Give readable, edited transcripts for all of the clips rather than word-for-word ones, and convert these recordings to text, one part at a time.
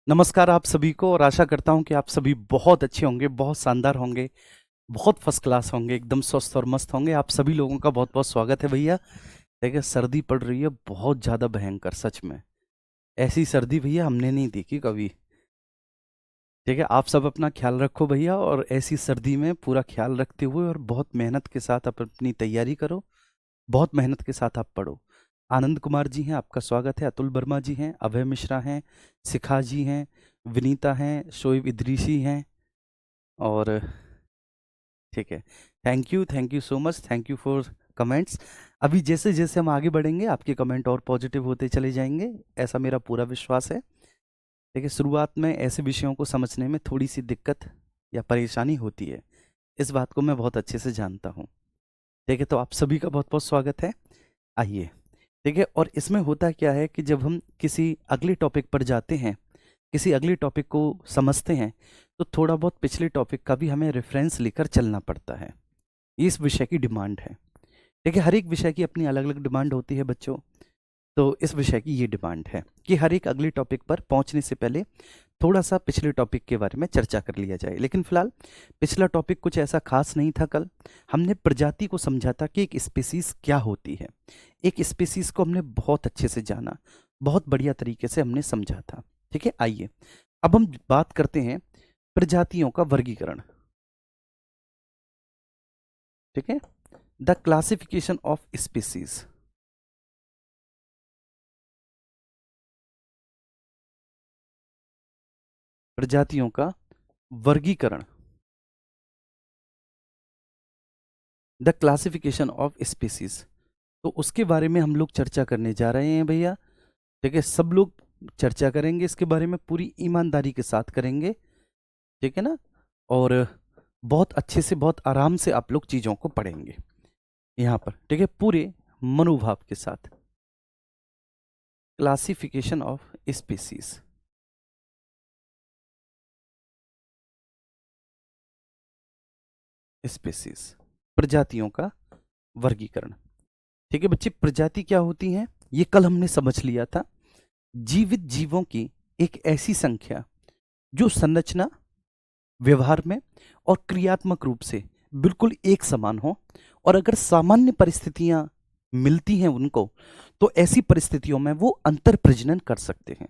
नमस्कार आप सभी को और आशा करता हूँ कि आप सभी बहुत अच्छे होंगे, बहुत शानदार होंगे, बहुत फर्स्ट क्लास होंगे, एकदम स्वस्थ और मस्त होंगे। आप सभी लोगों का बहुत-बहुत स्वागत है भैया। देखिए सर्दी पड़ रही है बहुत ज़्यादा भयंकर सच में। ऐसी सर्दी भैया हमने नहीं देखी कभी। ठीक है, आप सब अपना ख़्याल रखो भैया और ऐसी सर्दी में पूरा ख़्याल रखते हुए और बहुत मेहनत के साथ आप अपनी तैयारी करो, बहुत मेहनत के साथ आप पढ़ो। आनंद कुमार जी हैं, आपका स्वागत है। अतुल वर्मा जी हैं, अभय मिश्रा हैं, शिखा जी हैं, विनीता हैं, शोएब इदरीसी हैं और ठीक है। Thank you so much, thank you for comments. अभी जैसे-जैसे हम आगे बढ़ेंगे आपके कमेंट और पॉजिटिव होते चले जाएँगे, ऐसा मेरा पूरा विश्वास है। देखिए शुरुआत में ऐसे विषयों को समझने में थोड़ी-सी दिक्कत या परेशानी होती है, इस बात को मैं बहुत अच्छे से जानता हूँ। ठीक है, तो आप सभी का बहुत-बहुत स्वागत है। आइए, ठीक है और इसमें होता क्या है कि जब हम किसी अगले टॉपिक पर जाते हैं, किसी अगले टॉपिक को समझते हैं, तो थोड़ा बहुत पिछले टॉपिक का भी हमें रेफ़रेंस लेकर चलना पड़ता है। ये इस विषय की डिमांड है। देखिए हर एक विषय की अपनी अलग-अलग डिमांड होती है बच्चों, तो इस विषय की ये डिमांड है कि हर एक अगले टॉपिक पर पहुँचने से पहले थोड़ा-सा पिछले टॉपिक के बारे में चर्चा कर लिया जाए। लेकिन फ़िलहाल पिछला टॉपिक कुछ ऐसा ख़ास नहीं था कल। हमने प्रजाति को समझा था कि एक स्पीशीज़ क्या होती है। एक स्पीशीज़ को हमने बहुत अच्छे से जाना, बहुत बढ़िया तरीके से हमने समझा था। ठीक है, आइए अब हम बात करते हैं प्रजातियों का वर्गीकरण। ठीक है, द क्लासिफिकेशन ऑफ स्पीशीज़। प्रजातियों का वर्गीकरण, द क्लासिफिकेशन ऑफ स्पीशीज़। तो उसके बारे में हम लोग चर्चा करने जा रहे हैं भैया। ठीक है, सब लोग चर्चा करेंगे इसके बारे में, पूरी ईमानदारी के साथ करेंगे। ठीक है ना, और बहुत अच्छे से बहुत आराम से आप लोग चीज़ों को पढ़ेंगे यहाँ पर। ठीक है, पूरे मनोभाव के साथ। क्लासिफिकेशन ऑफ स्पीशीज, स्पीशीज प्रजातियों का वर्गीकरण। ठीक है बच्चे, प्रजाति क्या होती हैं ये कल हमने समझ लिया था। जीवित जीवों की एक ऐसी संख्या जो संरचना, व्यवहार में और क्रियात्मक रूप से बिल्कुल एक समान हो, और अगर सामान्य परिस्थितियां मिलती हैं उनको, तो ऐसी परिस्थितियों में वो अंतर प्रजनन कर सकते हैं।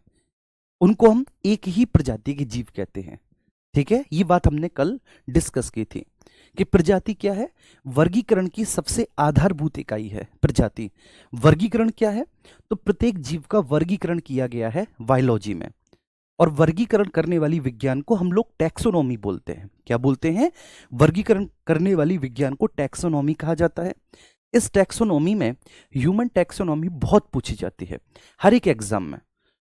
उनको हम एक ही प्रजाति के जीव कहते हैं। ठीक है, ये बात हमने कल डिस्कस की थी कि प्रजाति क्या है। वर्गीकरण की सबसे आधारभूत इकाई है प्रजाति। वर्गीकरण क्या है, तो प्रत्येक जीव का वर्गीकरण किया गया है बायोलॉजी में, और वर्गीकरण करने वाली विज्ञान को हम लोग टैक्सोनॉमी बोलते हैं। क्या बोलते हैं? वर्गीकरण करने वाली विज्ञान को टैक्सोनॉमी कहा जाता है। इस टैक्सोनॉमी में ह्यूमन टैक्सोनॉमी बहुत पूछी जाती है हर एक एग्जाम में।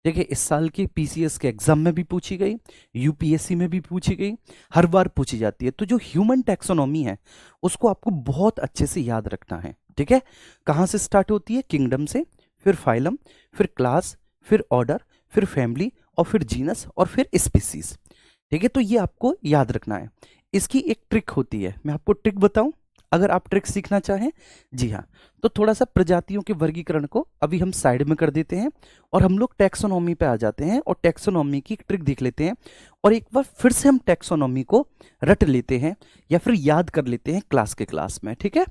देखिए इस साल के पीसीएस के एग्जाम में भी पूछी गई, यूपीएससी में भी पूछी गई, हर बार पूछी जाती है। तो जो ह्यूमन टैक्सोनॉमी है उसको आपको बहुत अच्छे से याद रखना है। ठीक है, कहाँ से स्टार्ट होती है? किंगडम से, फिर फाइलम, फिर क्लास, फिर ऑर्डर, फिर फैमिली, और फिर जीनस, और फिर स्पीसीज। ठीक है, तो ये आपको याद रखना है। इसकी एक ट्रिक होती है, मैं आपको ट्रिक बताऊं अगर आप ट्रिक सीखना चाहें। जी हाँ, तो थोड़ा सा प्रजातियों के वर्गीकरण को अभी हम साइड में कर देते हैं और हम लोग टैक्सोनॉमी पे आ जाते हैं और टैक्सोनॉमी की एक ट्रिक देख लेते हैं, और एक बार फिर से हम टैक्सोनॉमी को रट लेते हैं या फिर याद कर लेते हैं क्लास के क्लास में। ठीक है,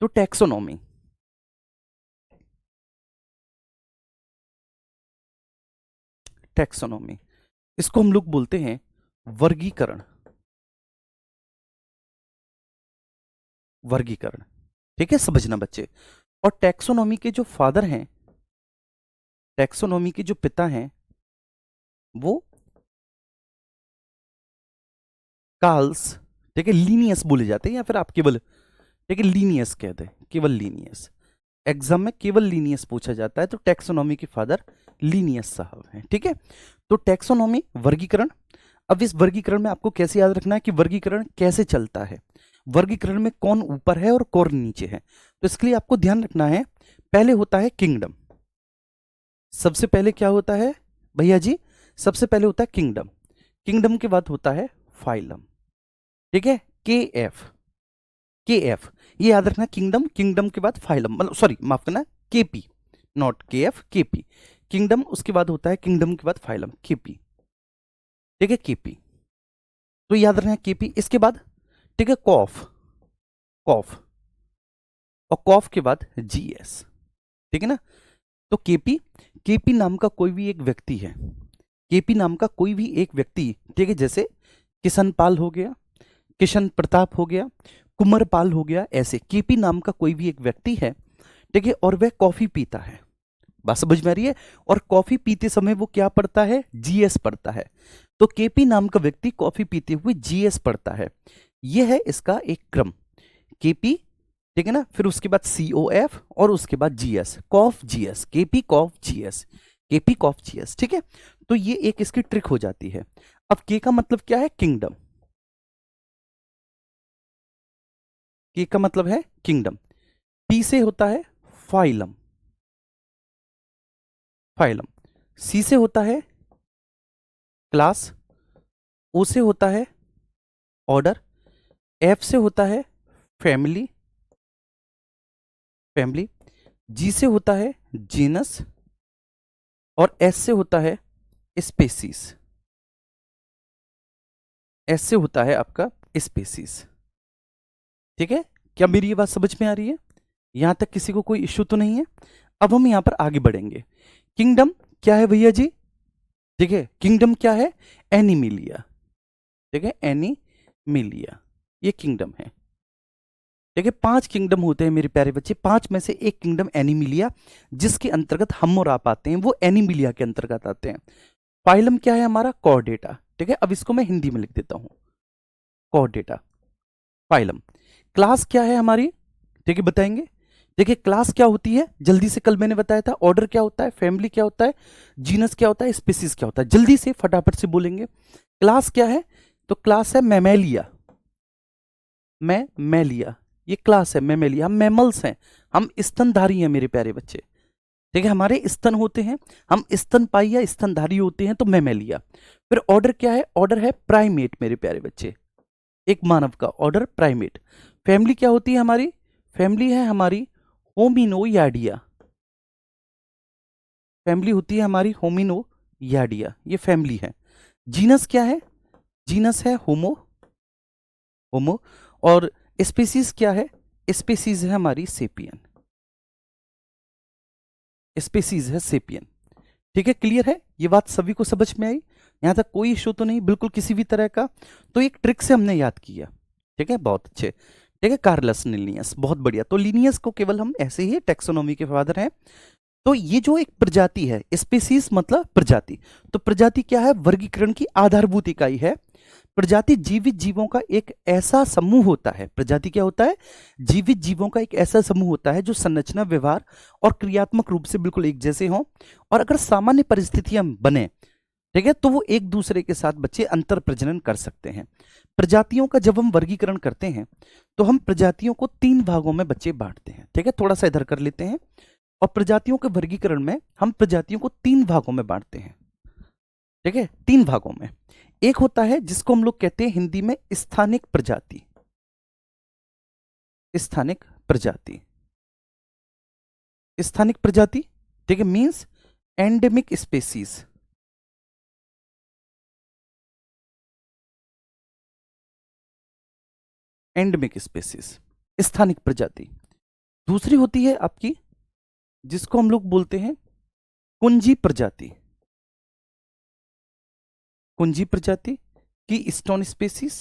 तो टैक्सोनॉमी, टैक्सोनॉमी इसको हम लोग बोलते हैं वर्गीकरण, वर्गीकरण। ठीक है, समझना बच्चे। और टैक्सोनॉमी के जो फादर हैं, टैक्सोनॉमी के जो पिता हैं, वो कार्ल्स, ठीक है, लीनियस बोले जाते हैं, या फिर आप केवल, ठीक है, लीनियस कहते हैं, केवल लीनियस। एग्जाम में केवल लीनियस पूछा जाता है, तो टैक्सोनॉमी के फादर लीनियस साहब हैं। ठीक है, तो टैक्सोनॉमी वर्गीकरण। अब इस वर्गीकरण में आपको कैसे याद रखना है कि वर्गीकरण कैसे चलता है, वर्गीकरण में कौन ऊपर है और कौन नीचे है। तो इसके लिए आपको ध्यान रखना है, पहले होता है किंगडम। सबसे पहले क्या होता है भैया जी? सबसे पहले होता है किंगडम, किंगडम के बाद होता है फाइलम। ठीक है, के एफ, के एफ ये याद रखना, किंगडम, किंगडम के बाद फाइलम, मतलब सॉरी माफ करना, के पी, नॉट के एफ, के पी। किंगडम उसके बाद होता है, किंगडम के बाद फाइलम, के पी। ठीक है, केपी, तो याद रखना केपी। इसके बाद ठीक है कॉफ, कॉफ, और कॉफ के बाद जीएस, ठीक है ना। तो केपी, केपी नाम का कोई भी एक व्यक्ति है, केपी नाम का कोई भी एक व्यक्ति, ठीक है, जैसे किशन पाल हो गया, किशन प्रताप हो गया, कुंवर पाल हो गया, ऐसे केपी नाम का कोई भी एक व्यक्ति है, ठीक है, और वह कॉफी पीता है। बात समझ में आ रही है। और कॉफी पीते समय वो क्या पढ़ता है, जीएस पढ़ता है। तो केपी नाम का व्यक्ति कॉफी पीते हुए जीएस पढ़ता है। यह है इसका एक क्रम, केपी, ठीक है ना, फिर उसके बाद सीओएफ और उसके बाद जीएस, कॉफ जीएस, केपी कॉफ जीएस, केपी कॉफ जीएस, ठीक है। तो ये एक इसकी ट्रिक हो जाती है। अब के का मतलब क्या है, किंगडम, के का मतलब है किंगडम। पी से होता है फाइलम, फाइलम। सी से होता है क्लास, ओ से होता है ऑर्डर, एफ से होता है फैमिली, फैमिली, जी से होता है जीनस, और एस से होता है स्पेसीज, एस से होता है आपका स्पेसीज, ठीक है। क्या मेरी ये बात समझ में आ रही है? यहां तक किसी को कोई इश्यू तो नहीं है? अब हम यहां पर आगे बढ़ेंगे। किंगडम क्या है भैया जी, ठीक है, किंगडम क्या है, एनिमिलिया, ठीक है, एनिमिलिया, ये किंगडम है। देखिए 5 किंगडम होते हैं मेरे प्यारे बच्चे, 5 में से एक किंगडम एनिमिलिया, जिसके अंतर्गत हम और आप आते हैं, वो एनिमिलिया के अंतर्गत आते हैं। फाइलम क्या है हमारा, कॉर्डेटा, ठीक है। अब इसको मैं हिंदी में लिख देता हूं, कॉर्डेटा, फाइलम। क्लास क्या है हमारी, ठीक है, बताएंगे। देखिए क्लास क्या होती है, जल्दी से, कल मैंने बताया था। ऑर्डर क्या होता है, फैमिली क्या होता है, जीनस क्या होता है, स्पीसीज क्या होता है, जल्दी से फटाफट से बोलेंगे। क्लास क्या है, तो क्लास है मैमेलिया, मैमेलिया, ये क्लास है मैमेलिया। हम मैमल्स हैं, हम स्तनधारी हैं मेरे प्यारे बच्चे, ठीक है, हमारे स्तन होते हैं, हम स्तनपाई या स्तनधारी होते हैं, तो मैमेलिया। फिर ऑर्डर क्या है, ऑर्डर है प्राइमेट मेरे प्यारे बच्चे, एक मानव का ऑर्डर प्राइमेट। फैमिली क्या होती है हमारी, फैमिली है हमारी होमिनोयाडिया, फैमिली होती है हमारी होमिनोयाडिया, ये फैमिली है। जीनस क्या है, जीनस है होमो, होमो, और स्पीसीज क्या है, स्पीसीज है हमारी सेपियन, स्पीसीज है सेपियन, ठीक है। क्लियर है, ये बात सभी को समझ में आई? यहां तक कोई इशू तो नहीं, बिल्कुल किसी भी तरह का। तो एक ट्रिक से हमने याद किया, ठीक है, बहुत अच्छे, ठीक है। कार्लस लिनियस, बहुत बढ़िया। तो लिनियस को केवल हम ऐसे ही टैक्सोनॉमी के फादर हैं। तो ये जो एक प्रजाति है, स्पीसीज मतलब प्रजाति, तो प्रजाति क्या है, वर्गीकरण की आधारभूत इकाई है। प्रजाति जीवित जीवों का एक ऐसा समूह होता है, प्रजाति क्या होता है, जीवित जीवों का एक ऐसा समूह होता है जो संरचना, व्यवहार और क्रियात्मक रूप से बिल्कुल एक जैसे हों, और अगर सामान्य परिस्थितियां बने, ठीक है, तो वो एक दूसरे के साथ बच्चे अंतर प्रजनन कर सकते हैं। प्रजातियों का जब हम वर्गीकरण करते हैं, तो हम प्रजातियों को 3 भागों में बच्चे बांटते हैं, ठीक है, थोड़ा सा इधर कर लेते हैं। और प्रजातियों के वर्गीकरण में हम प्रजातियों को 3 भागों में बांटते हैं, ठीक है, 3 भागों में। एक होता है जिसको हम लोग कहते हैं हिंदी में स्थानिक प्रजाति, स्थानिक प्रजाति, स्थानिक प्रजाति, ठीक है, means endemic species, endemic species, स्थानिक प्रजाति। दूसरी होती है आपकी जिसको हम लोग बोलते हैं कुंजी प्रजाति, कुंजी प्रजाति की स्टोन स्पेसीज,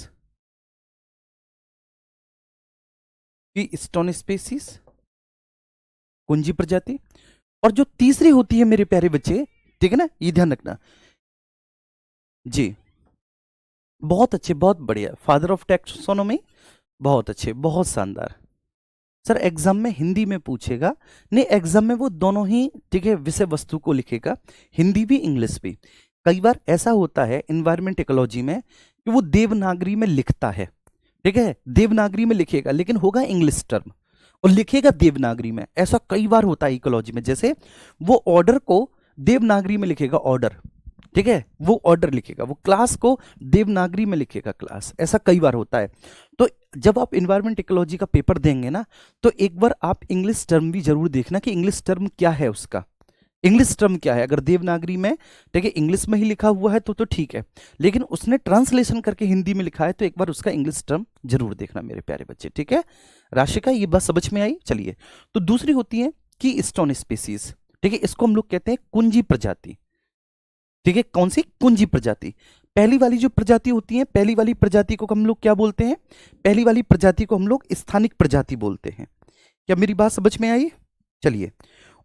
की स्टोन स्पेसीज, कुंजी प्रजाति। और जो तीसरी होती है मेरे प्यारे बच्चे, ठीक है ना, ये ध्यान रखना जी, बहुत अच्छे, बहुत बढ़िया, फादर ऑफ टैक्सोनॉमी, बहुत अच्छे, बहुत शानदार। सर एग्जाम में हिंदी में पूछेगा, नहीं एग्जाम में वो दोनों ही, ठीक है, विषय वस्तु को लिखेगा, हिंदी भी इंग्लिश भी। कई बार ऐसा होता है इन्वायरमेंट इकोलॉजी में कि वो देवनागरी में लिखता है, ठीक है, देवनागरी में लिखेगा लेकिन होगा इंग्लिश टर्म, और लिखेगा देवनागरी में। ऐसा कई बार होता है इकोलॉजी में, जैसे वो ऑर्डर को देवनागरी में लिखेगा ऑर्डर, ठीक है, वो ऑर्डर लिखेगा, वो क्लास को देवनागरी में लिखेगा क्लास, ऐसा कई बार होता है। तो जब आप इन्वायरमेंट इकोलॉजी का पेपर देंगे ना, तो एक बार आप इंग्लिश टर्म भी जरूर देखना कि इंग्लिश टर्म क्या है उसका, इंग्लिश टर्म क्या है, अगर देवनागरी में, ठीक है, इंग्लिश में ही लिखा हुआ है तो ठीक है, लेकिन उसने ट्रांसलेशन करके हिंदी में लिखा है तो एक बार उसका इंग्लिश टर्म जरूर देखना मेरे प्यारे बच्चे, ठीक है। राशिका, ये बात समझ में आई। चलिए, तो दूसरी होती है की स्टोन स्पीसीज, ठीक है, इसको हम लोग कहते हैं कुंजी प्रजाति, ठीक है। कौन सी? कुंजी प्रजाति। पहली वाली जो प्रजाति होती है, पहली वाली प्रजाति को हम लोग क्या बोलते हैं? पहली वाली प्रजाति को हम लोग स्थानिक प्रजाति बोलते हैं। क्या मेरी बात समझ में आई? चलिए,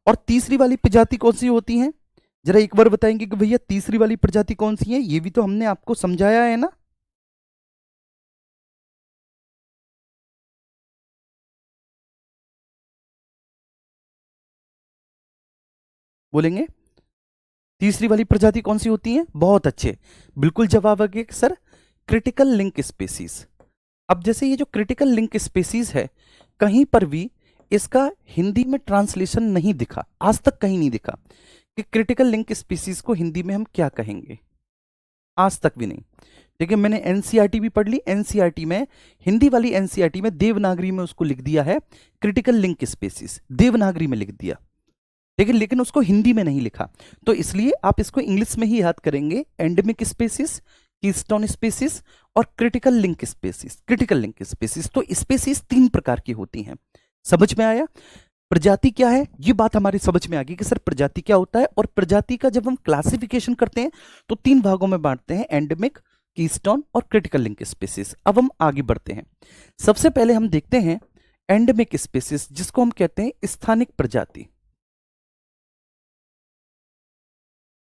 और तीसरी वाली प्रजाति कौन सी होती है? जरा एक बार बताएंगे कि भैया तीसरी वाली प्रजाति कौन सी है? ये भी तो हमने आपको समझाया है ना। बोलेंगे तीसरी वाली प्रजाति कौन सी होती है? बहुत अच्छे, बिल्कुल जवाब आ गया सर, क्रिटिकल लिंक स्पेसीज। अब जैसे ये जो क्रिटिकल लिंक स्पेसीज है, कहीं पर भी इसका हिंदी में ट्रांसलेशन नहीं दिखा, आज तक कहीं नहीं दिखा कि क्रिटिकल लिंक स्पीसीज को हिंदी में हम क्या कहेंगे, आज तक भी नहीं। देखिए, मैंने एनसीईआरटी भी पढ़ ली, एनसीईआरटी में, हिंदी वाली एनसीईआरटी में देवनागरी में उसको लिख दिया है क्रिटिकल लिंक स्पीसीज, देवनागरी में लिख दिया, देखिए, लेकिन उसको हिंदी में नहीं लिखा। तो इसलिए आप इसको इंग्लिश में ही याद करेंगे, एंडेमिक स्पीसीज, कीस्टोन स्पीसीज और critical link species. Critical link species, तो स्पीसीज 3 प्रकार की होती हैं। समझ में आया? प्रजाति क्या है, ये बात हमारी समझ में आ गई कि सर प्रजाति क्या होता है, और प्रजाति का जब हम क्लासिफिकेशन करते हैं तो 3 भागों में बांटते हैं, एंडेमिक, कीस्टोन और क्रिटिकल लिंक स्पीसीज। अब हम आगे बढ़ते हैं, सबसे पहले हम देखते हैं एंडेमिक स्पीसीज, जिसको हम कहते हैं स्थानिक प्रजाति।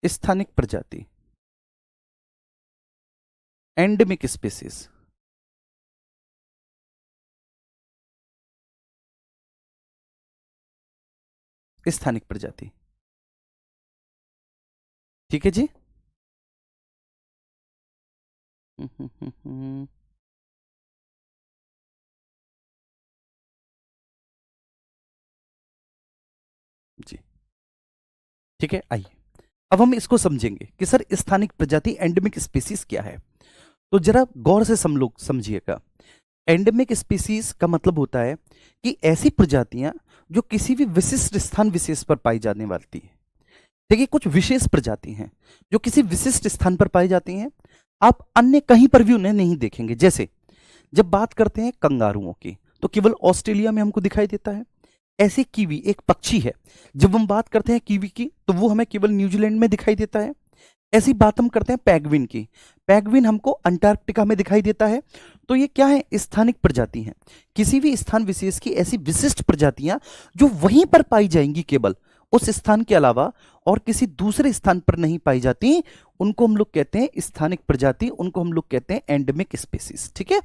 स्थानिक प्रजाति, एंडेमिक स्पीसीज, स्थानिक प्रजाति, ठीक है जी। जी, ठीक है, आइए अब हम इसको समझेंगे कि सर स्थानिक प्रजाति, एंडेमिक स्पीसीज क्या है। तो जरा गौर से हम लोग समझिएगा, एंडेमिक स्पीसीज का मतलब होता है कि ऐसी प्रजातियां जो किसी भी विशिष्ट स्थान विशेष पर पाई जाने वाली है। देखिए, कुछ विशेष प्रजाति हैं जो किसी विशिष्ट स्थान पर पाई जाती हैं, आप अन्य कहीं पर भी उन्हें नहीं देखेंगे। जैसे जब बात करते हैं कंगारुओं की, तो केवल ऑस्ट्रेलिया में हमको दिखाई देता है। ऐसे कीवी एक पक्षी है, जब हम बात करते हैं कीवी की, तो वो हमें केवल न्यूजीलैंड में दिखाई देता है। ऐसी बात हम करते हैं पैगविन की, पैगविन हमको अंटार्कटिका में दिखाई देता है। तो ये क्या है? स्थानिक प्रजाति हैं, किसी भी स्थान विशेष की ऐसी विशिष्ट प्रजातियां जो वहीं पर पाई जाएंगी, केवल उस स्थान के अलावा और किसी दूसरे स्थान पर नहीं पाई जाती, उनको हम लोग कहते हैं स्थानिक प्रजाति, उनको हम लोग कहते हैं एंडेमिक स्पीसीज। ठीक है,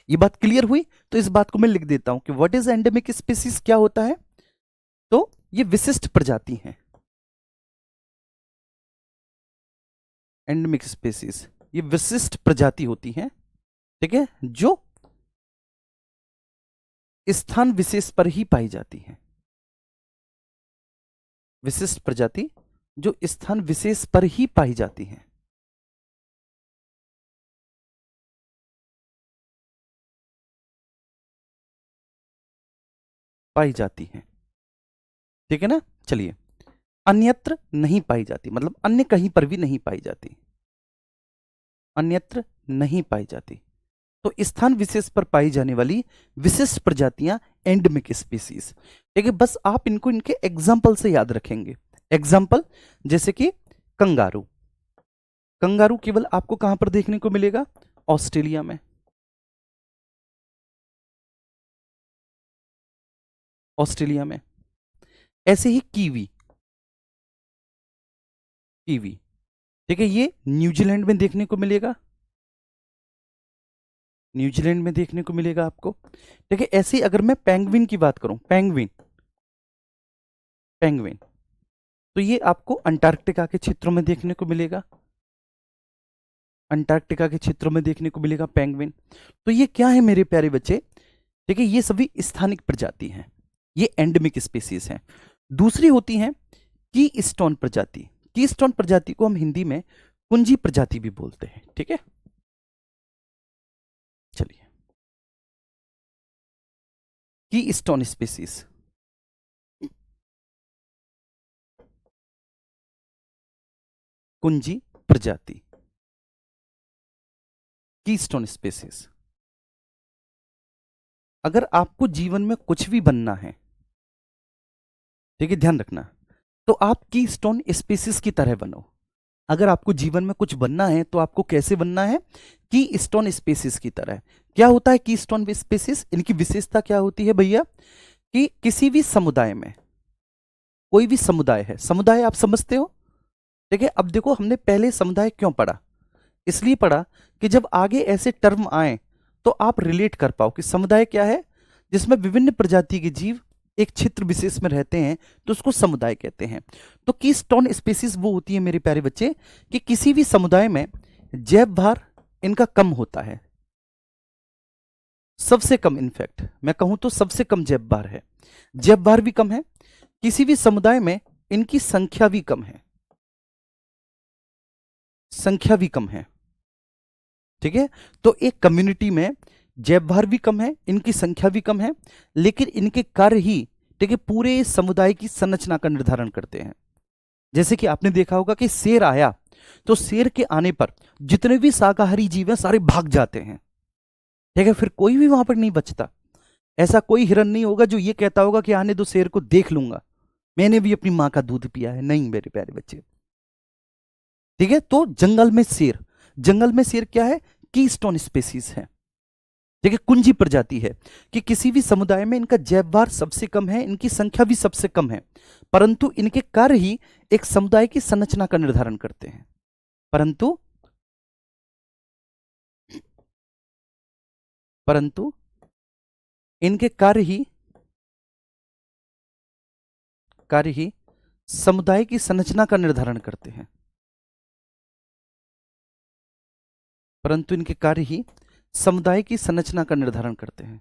ये बात क्लियर हुई? तो इस बात को मैं लिख देता हूं कि व्हाट इज एंडेमिक स्पीसीज, क्या होता है? तो ये विशिष्ट प्रजाति हैं, एंडेमिक स्पीसीज ये विशिष्ट प्रजाति होती हैं, ठीक है, जो स्थान विशेष पर ही पाई जाती हैं। विशिष्ट प्रजाति जो स्थान विशेष पर ही पाई जाती हैं। पाई जाती हैं, ठीक है ना। चलिए, अन्यत्र नहीं पाई जाती, मतलब अन्य कहीं पर भी नहीं पाई जाती, अन्यत्र नहीं पाई जाती। तो स्थान विशेष पर पाई जाने वाली विशिष्ट प्रजातियां एंडेमिक स्पीसीज, ठीक है। बस आप इनको इनके एग्जाम्पल से याद रखेंगे। एग्जाम्पल जैसे कि कंगारू, कंगारू केवल आपको कहां पर देखने को मिलेगा? ऑस्ट्रेलिया में। ऑस्ट्रेलिया में। ऐसे ही कीवी, कीवी, ठीक है, ये न्यूजीलैंड में देखने को मिलेगा, न्यूजीलैंड में देखने को मिलेगा आपको, ठीक है। ऐसे ही अगर मैं पेंगुइन की बात करूं, पेंगुइन, पेंगुइन, तो ये आपको अंटार्कटिका के क्षेत्रों में देखने को मिलेगा, अंटार्कटिका के क्षेत्रों में देखने को मिलेगा पेंगुइन। तो ये क्या है मेरे प्यारे बच्चे? देखिए, ये सभी स्थानिक प्रजाति हैं, ये एंडेमिक स्पीसीज हैं। दूसरी होती है की स्टोन प्रजाति, की स्टोन प्रजाति को हम हिंदी में कुंजी प्रजाति भी बोलते हैं, ठीक है। चलिए, की स्टोन स्पीसीज, कुंजी प्रजाति, कीस्टोन स्पीसीज। अगर आपको जीवन में कुछ भी बनना है, ठीक है, ध्यान रखना, तो आप कीस्टोन स्पीसीज की तरह बनो। अगर आपको जीवन में कुछ बनना है तो आपको कैसे बनना है? कीस्टोन स्पीसीज की तरह। क्या होता है कीस्टोन स्पीसीज? इनकी विशेषता क्या होती है भैया? कि किसी भी समुदाय में, कोई भी समुदाय है, समुदाय आप समझते हो, ठीक है। अब देखो, हमने पहले समुदाय क्यों पढ़ा? इसलिए पढ़ा कि जब आगे ऐसे टर्म आए तो आप रिलेट कर पाओ कि समुदाय क्या है, जिसमें विभिन्न प्रजाति के जीव एक क्षेत्र विशेष में रहते हैं, तो उसको समुदाय कहते हैं। तो कीस्टोन स्पीसीज वो होती है मेरे प्यारे बच्चे कि किसी भी समुदाय में जैव भार इनका कम होता है, सबसे कम, इनफैक्ट मैं कहूं तो सबसे कम जैव भार है, जैव भार भी कम है। किसी भी समुदाय में इनकी संख्या भी कम है, संख्या भी कम है, ठीक है। तो एक कम्युनिटी में जैव भार भी कम है, इनकी संख्या भी कम है, लेकिन इनके कार्य ही, ठीक है, पूरे समुदाय की संरचना का निर्धारण करते हैं। जैसे कि आपने देखा होगा कि शेर आया तो शेर के आने पर जितने भी शाकाहारी जीव हैं सारे भाग जाते हैं, ठीक है, फिर कोई भी वहां पर नहीं बचता। ऐसा कोई हिरन नहीं होगा जो ये कहता होगा कि आने दो शेर को, देख लूंगा, मैंने भी अपनी मां का दूध पिया है। नहीं मेरे प्यारे बच्चे, ठीक है। तो जंगल में शेर, जंगल में शेर क्या है? कीस्टोन स्पीसीज है, ठीक है, कुंजी प्रजाति है कि किसी भी समुदाय में इनका जैव भार सबसे कम है, इनकी संख्या भी सबसे कम है, परंतु इनके कार्य ही एक समुदाय की संरचना का निर्धारण करते हैं। परंतु इनके कार्य ही समुदाय की संरचना का निर्धारण करते हैं। परंतु इनके कार्य ही समुदाय की संरचना का निर्धारण करते हैं।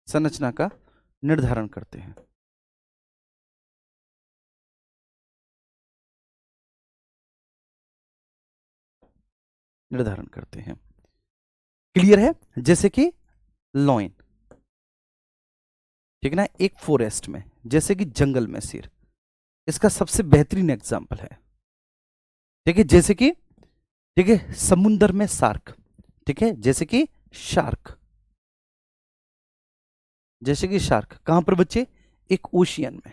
संरचना का निर्धारण करते हैं। निर्धारण करते हैं। क्लियर है? जैसे कि लॉइन, ठीक है ना, एक फॉरेस्ट में, जैसे कि जंगल में शेर, इसका सबसे बेहतरीन एग्जाम्पल है, ठीक है। जैसे कि, ठीक है, समुंदर में शार्क, ठीक है, जैसे कि शार्क, जैसे कि शार्क कहां पर बच्चे? एक ओशियन में,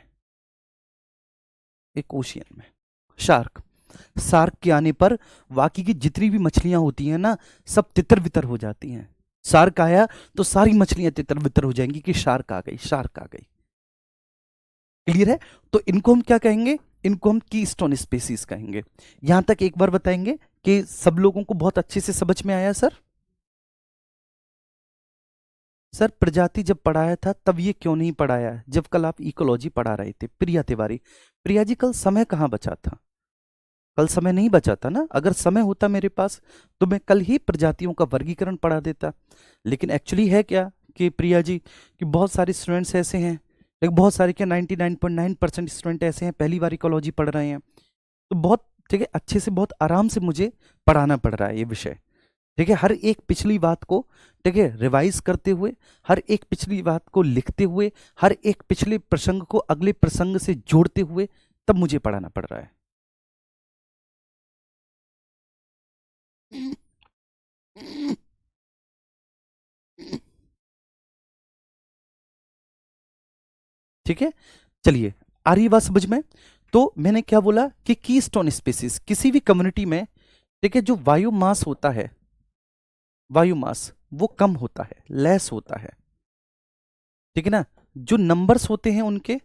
एक ओशियन में शार्क। शार्क के आने पर बाकी की जितनी भी मछलियां होती हैं ना, सब तितर बितर हो जाती हैं। शार्क आया तो सारी मछलियां तितर बितर हो जाएंगी कि शार्क आ गई, शार्क आ गई। क्लियर है? तो इनको हम क्या कहेंगे? इनको हम कीस्टोन स्पीसीज कहेंगे। यहां तक एक बार बताएंगे कि सब लोगों को बहुत अच्छे से समझ में आया? सर प्रजाति जब पढ़ाया था तब ये क्यों नहीं पढ़ाया जब कल आप इकोलॉजी पढ़ा रहे थे? प्रिया तिवारी, प्रिया जी कल समय कहाँ बचा था? कल समय नहीं बचा था ना। अगर समय होता मेरे पास तो मैं कल ही प्रजातियों का वर्गीकरण पढ़ा देता। लेकिन एक्चुअली है क्या कि प्रिया जी कि बहुत सारे स्टूडेंट्स ऐसे हैं, लेकिन बहुत सारे क्या 99.9% स्टूडेंट ऐसे हैं पहली बार इकोलॉजी पढ़ रहे हैं, तो बहुत, ठीक है, अच्छे से बहुत आराम से मुझे पढ़ाना पड़ रहा है ये विषय, ठीक है। हर एक पिछली बात को, ठीक है, रिवाइज करते हुए, हर एक पिछली बात को लिखते हुए, हर एक पिछले प्रसंग को अगले प्रसंग से जोड़ते हुए तब मुझे पढ़ाना पड़ रहा है। ठीक है, चलिए आ रही है बात समझ में? तो मैंने क्या बोला कि कीस्टोन स्पीसीज किसी भी कम्युनिटी में, ठीक है, जो वायु मास होता है, वायु मास वो कम होता है, लेस होता है, ठीक है ना। जो नंबर्स होते हैं उनके,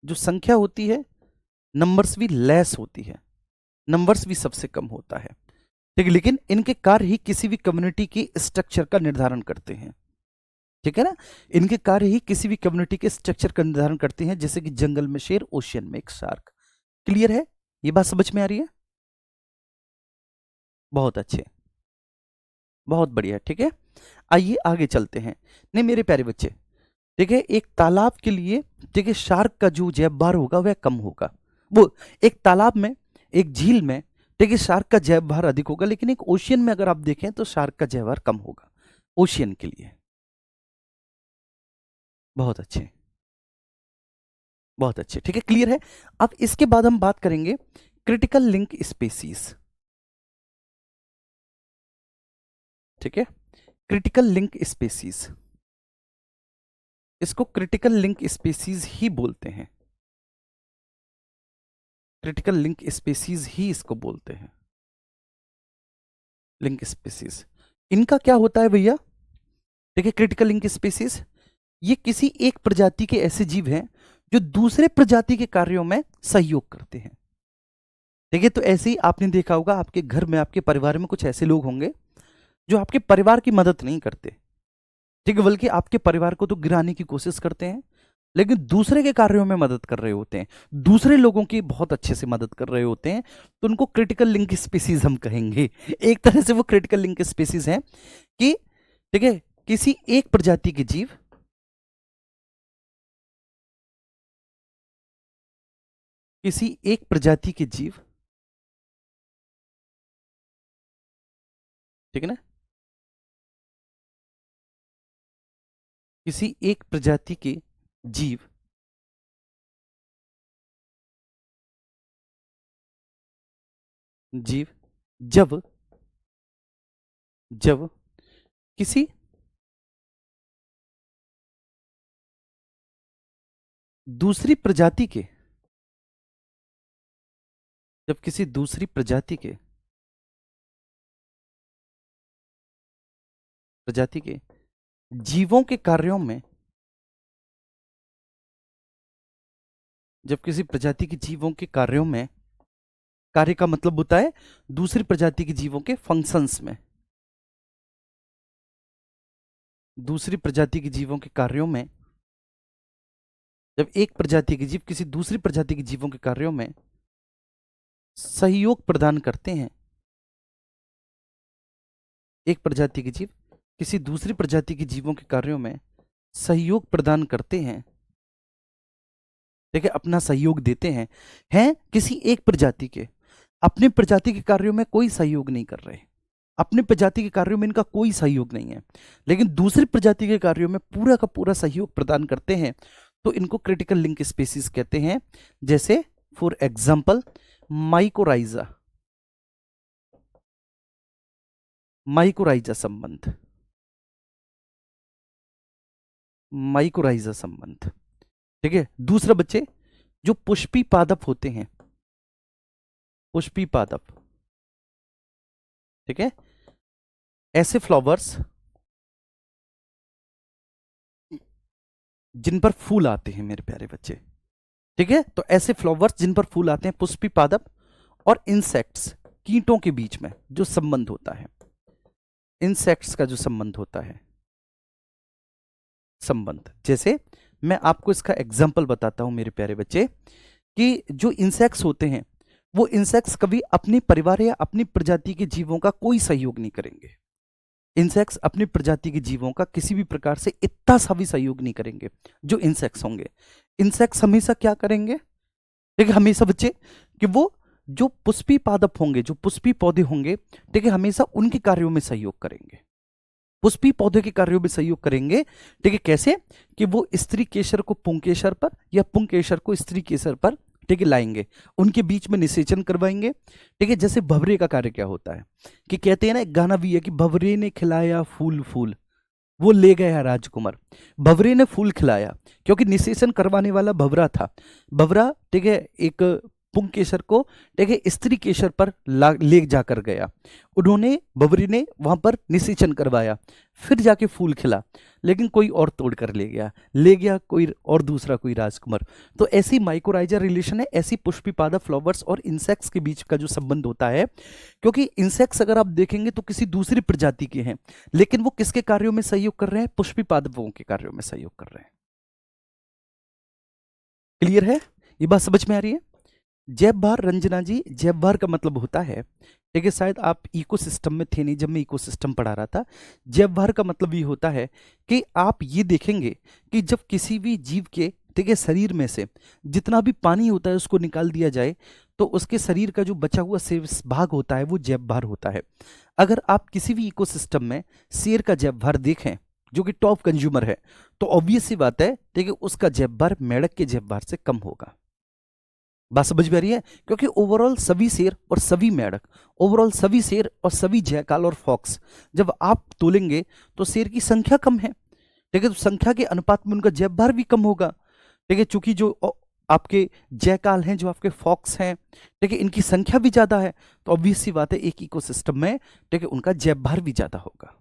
जो संख्या होती है, नंबर्स भी लेस होती है, नंबर्स भी सबसे कम होता है, ठीक है। लेकिन इनके कार्य ही किसी भी कम्युनिटी की स्ट्रक्चर का निर्धारण करते हैं, ठीक है ना। इनके कार्य ही किसी भी कम्युनिटी के स्ट्रक्चर का निर्धारण करते हैं, जैसे कि जंगल में शेर, ओशियन में एक शार्क। क्लियर है? ये बात समझ में आ रही है? बहुत अच्छे, बहुत बढ़िया, ठीक है। आइए आगे चलते हैं। नहीं मेरे प्यारे बच्चे, ठीक है, एक तालाब के लिए, ठीक है, शार्क का जो जैव भार होगा वह कम होगा। वो एक तालाब में, एक झील में, ठीक है, शार्क का जैव भार अधिक होगा, लेकिन एक ओशियन में अगर आप देखें तो शार्क का जैव भार कम होगा, ओशियन के लिए। बहुत अच्छे, बहुत अच्छे, ठीक है, क्लियर है। अब इसके बाद हम बात करेंगे क्रिटिकल लिंक स्पीसीज, ठीक है, क्रिटिकल लिंक स्पीसीज, इसको क्रिटिकल लिंक स्पीसीज ही बोलते हैं, क्रिटिकल लिंक स्पीसीज ही इसको बोलते हैं, लिंक स्पीसीज। इनका क्या होता है भैया, देखिए क्रिटिकल लिंक स्पीसीज ये किसी एक प्रजाति के ऐसे जीव हैं जो दूसरे प्रजाति के कार्यों में सहयोग करते हैं। देखिए तो ऐसे ही आपने देखा होगा आपके घर में, आपके परिवार में कुछ ऐसे लोग होंगे जो आपके परिवार की मदद नहीं करते, ठीक है, बल्कि आपके परिवार को तो गिराने की कोशिश करते हैं, लेकिन दूसरे के कार्यों में मदद कर रहे होते हैं, दूसरे लोगों की बहुत अच्छे से मदद कर रहे होते हैं, तो उनको क्रिटिकल लिंक स्पीसीज हम कहेंगे। एक तरह से वो क्रिटिकल लिंक स्पीसीज हैं कि, ठीक है, किसी एक प्रजाति के जीव किसी एक प्रजाति के जीव, ठीक है ना, किसी एक प्रजाति के जीव जीव जब जब किसी दूसरी प्रजाति के जब किसी दूसरी प्रजाति के जीवों के कार्यों में, जब किसी प्रजाति के जीवों के कार्यों में, कार्य का मतलब होता है दूसरी प्रजाति के जीवों के फंक्शंस में, दूसरी प्रजाति के जीवों के कार्यों में, जब एक प्रजाति के जीव किसी दूसरी प्रजाति के जीवों के कार्यों में सहयोग प्रदान करते हैं, एक प्रजाति के जीव किसी दूसरी प्रजाति के जीवों के कार्यों में सहयोग प्रदान करते हैं, देखिए अपना सहयोग देते हैं किसी एक प्रजाति के, अपने प्रजाति के कार्यों में कोई सहयोग नहीं कर रहे, अपने प्रजाति के कार्यों में इनका कोई सहयोग नहीं है, लेकिन दूसरी प्रजाति के कार्यों में पूरा का पूरा सहयोग प्रदान करते हैं, तो इनको क्रिटिकल लिंक स्पीसीज कहते हैं। जैसे फॉर एग्जांपल माइकोराइजा, माइकोराइजा संबंध, माइकोराइजा संबंध, ठीक है। दूसरा बच्चे जो पुष्पी पादप होते हैं, पुष्पी पादप, ठीक है, ऐसे फ्लावर्स जिन पर फूल आते हैं मेरे प्यारे बच्चे, ठीक है, तो ऐसे फ्लावर्स जिन पर फूल आते हैं, पुष्पी पादप और इंसेक्ट्स, कीटों के बीच में जो संबंध होता है, इंसेक्ट्स का जो संबंध होता है, संबंध, जैसे मैं आपको इसका एग्जाम्पल बताता हूं मेरे प्यारे बच्चे, कि जो इंसेक्ट्स होते हैं वो इंसेक्ट्स कभी अपने परिवार या अपनी प्रजाति के जीवों का कोई सहयोग नहीं करेंगे, इंसेक्ट्स अपनी प्रजाति के जीवों का किसी भी प्रकार से इतना सा भी सहयोग नहीं करेंगे। जो इंसेक्ट्स होंगे, इंसेक्ट्स हमेशा क्या करेंगे, देखिए हमेशा बच्चे कि वो जो पुष्पी पादप होंगे, जो पुष्पी पौधे होंगे, ठीक है, हमेशा उनके कार्यों में सहयोग करेंगे, पुष्पी पौधे के कार्यों में सहयोग करेंगे, ठीक है, कैसे कि वो स्त्री केसर को पुंकेसर पर या पुंकेसर को स्त्री केसर पर, ठीक है, लाएंगे, उनके बीच में निषेचन करवाएंगे, ठीक है। जैसे भंवरे का कार्य क्या होता है कि कहते हैं ना, एक गाना भी है कि भंवरे ने खिलाया फूल फूल वो ले गया राजकुमार, भंवरे ने फूल खिलाया, क्योंकि निषेचन करवाने वाला भंवरा था, भंवरा, ठीक है, एक पुंकेसर को, ठीक है, स्त्री केसर पर ले जाकर गया, उन्होंने, भंवरे ने वहां पर निषेचन करवाया, फिर जाके फूल खिला, लेकिन कोई और तोड़ कर ले गया कोई और दूसरा कोई राजकुमार। तो ऐसी माइकोराइजा रिलेशन है, ऐसी पुष्पी पादप फ्लावर्स और इंसेक्ट्स के बीच का जो संबंध होता है, क्योंकि इंसेक्ट्स अगर आप देखेंगे तो किसी दूसरी प्रजाति के हैं, लेकिन वो किसके कार्यों में सहयोग कर रहे हैं, पुष्पी पादपों के कार्यों में सहयोग कर रहे हैं। क्लियर है, ये बात समझ में आ रही है। जैवभार रंजना जी, जैवभार का मतलब होता है, ठीक है, शायद आप इकोसिस्टम में थे नहीं जब मैं इकोसिस्टम पढ़ा रहा था। जैवभार का मतलब ये होता है कि आप ये देखेंगे कि जब किसी भी जीव के, ठीक है, शरीर में से जितना भी पानी होता है उसको निकाल दिया जाए, तो उसके शरीर का जो बचा हुआ शेष भाग होता है वो जैवभार होता है। अगर आप किसी भी इकोसिस्टम में शेर का जैवभार देखें, जो कि टॉप कंज्यूमर है, तो ऑब्वियस सी बात है, ठीक है, उसका जेब बार मेढक के जेब बार से कम होगा। बात समझ में आ रही है? क्योंकि ओवरऑल सभी शेर और सभी मेढक, ओवरऑल सभी शेर और सभी जयकाल और फॉक्स जब आप तोलेंगे तो शेर की संख्या कम है, ठीक है, तो संख्या के अनुपात में उनका जेब भार भी कम होगा, ठीक है, चूंकि जो आपके जयकाल हैं, जो आपके फॉक्स हैं, ठीक है, इनकी संख्या भी ज्यादा है, तो ऑब्वियस सी बात है एक इकोसिस्टम में, ठीक है, उनका जेब भार भी ज्यादा होगा।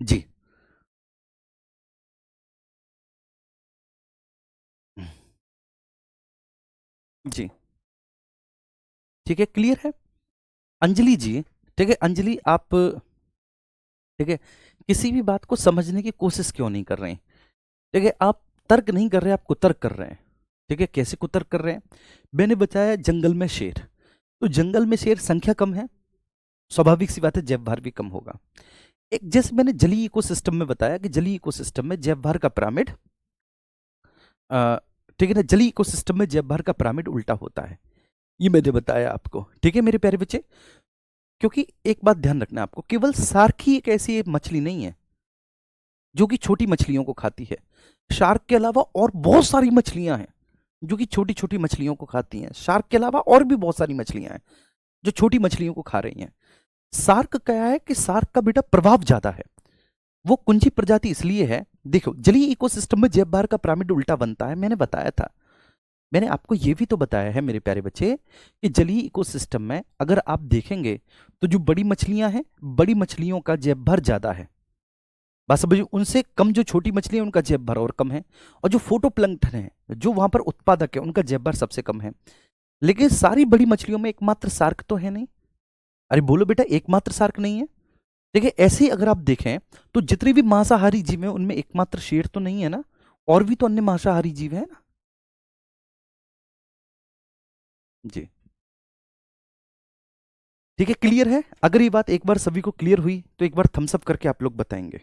जी। जी। ठीक है, क्लियर है। अंजलि जी, ठीक है, अंजलि आप, ठीक है, किसी भी बात को समझने की कोशिश क्यों नहीं कर रहे हैं? ठीक है, आप तर्क नहीं कर रहे, आप कुतर्क कर रहे हैं। ठीक है, कैसे कुतर्क कर रहे हैं? मैंने बताया जंगल में शेर, तो जंगल में शेर संख्या कम है, स्वाभाविक सी बात है जैव भार भी कम होगा। एक जैसे मैंने जलीय इकोसिस्टम में बताया कि जलीय इकोसिस्टम में जैव भार का पिरामिड, ठीक है ना, जलीय इकोसिस्टम में जैव भार का पिरामिड उल्टा होता है, ये मैंने बताया आपको। ठीक है मेरे प्यारे बच्चे, क्योंकि एक बात ध्यान रखना आपको, केवल शार्क ही एक ऐसी मछली नहीं है जो कि छोटी मछलियों को खाती है। शार्क के अलावा और बहुत सारी मछलियां हैं जो कि छोटी छोटी मछलियों को खाती हैं। शार्क के अलावा और भी बहुत सारी मछलियां हैं जो छोटी मछलियों को खा रही हैं। शार्क क्या है कि शार्क का बेटा प्रभाव ज्यादा है, वो कुंजी प्रजाति इसलिए है, देखो जलीय इकोसिस्टम में जैव भार का पिरामिड उल्टा बनता है, मैंने बताया था। मैंने आपको यह भी तो बताया है मेरे प्यारे बच्चे कि जलीय इकोसिस्टम में अगर आप देखेंगे तो जो बड़ी मछलियां हैं, बड़ी मछलियों का जैव भर ज्यादा है, बस समझिए, उनसे कम जो छोटी मछलियां उनका जैव भर और कम है। और जो फोटोप्लैंक्टन है, जो वहां पर उत्पादक है, उनका जैव भर सबसे कम है। लेकिन सारी बड़ी मछलियों में एकमात्र शार्क तो है नहीं। अरे बोलो बेटा, एकमात्र शार्क नहीं है। देखिए ऐसे ही अगर आप देखें तो जितने भी मांसाहारी जीव हैं उनमें एकमात्र शेर तो नहीं है ना, और भी तो अन्य मांसाहारी जीव है ना। जी। ठीक है, क्लियर है? अगर ये बात एक बार सभी को क्लियर हुई तो एक बार थम्स अप करके आप लोग बताएंगे।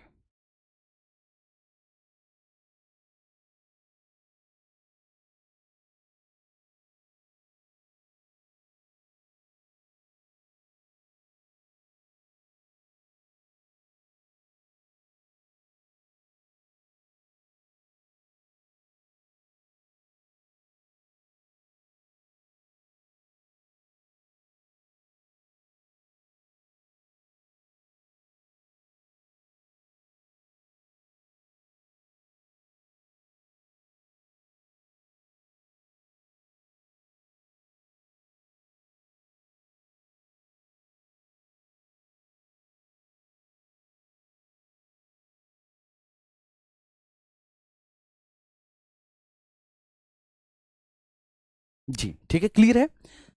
जी ठीक है, क्लियर है।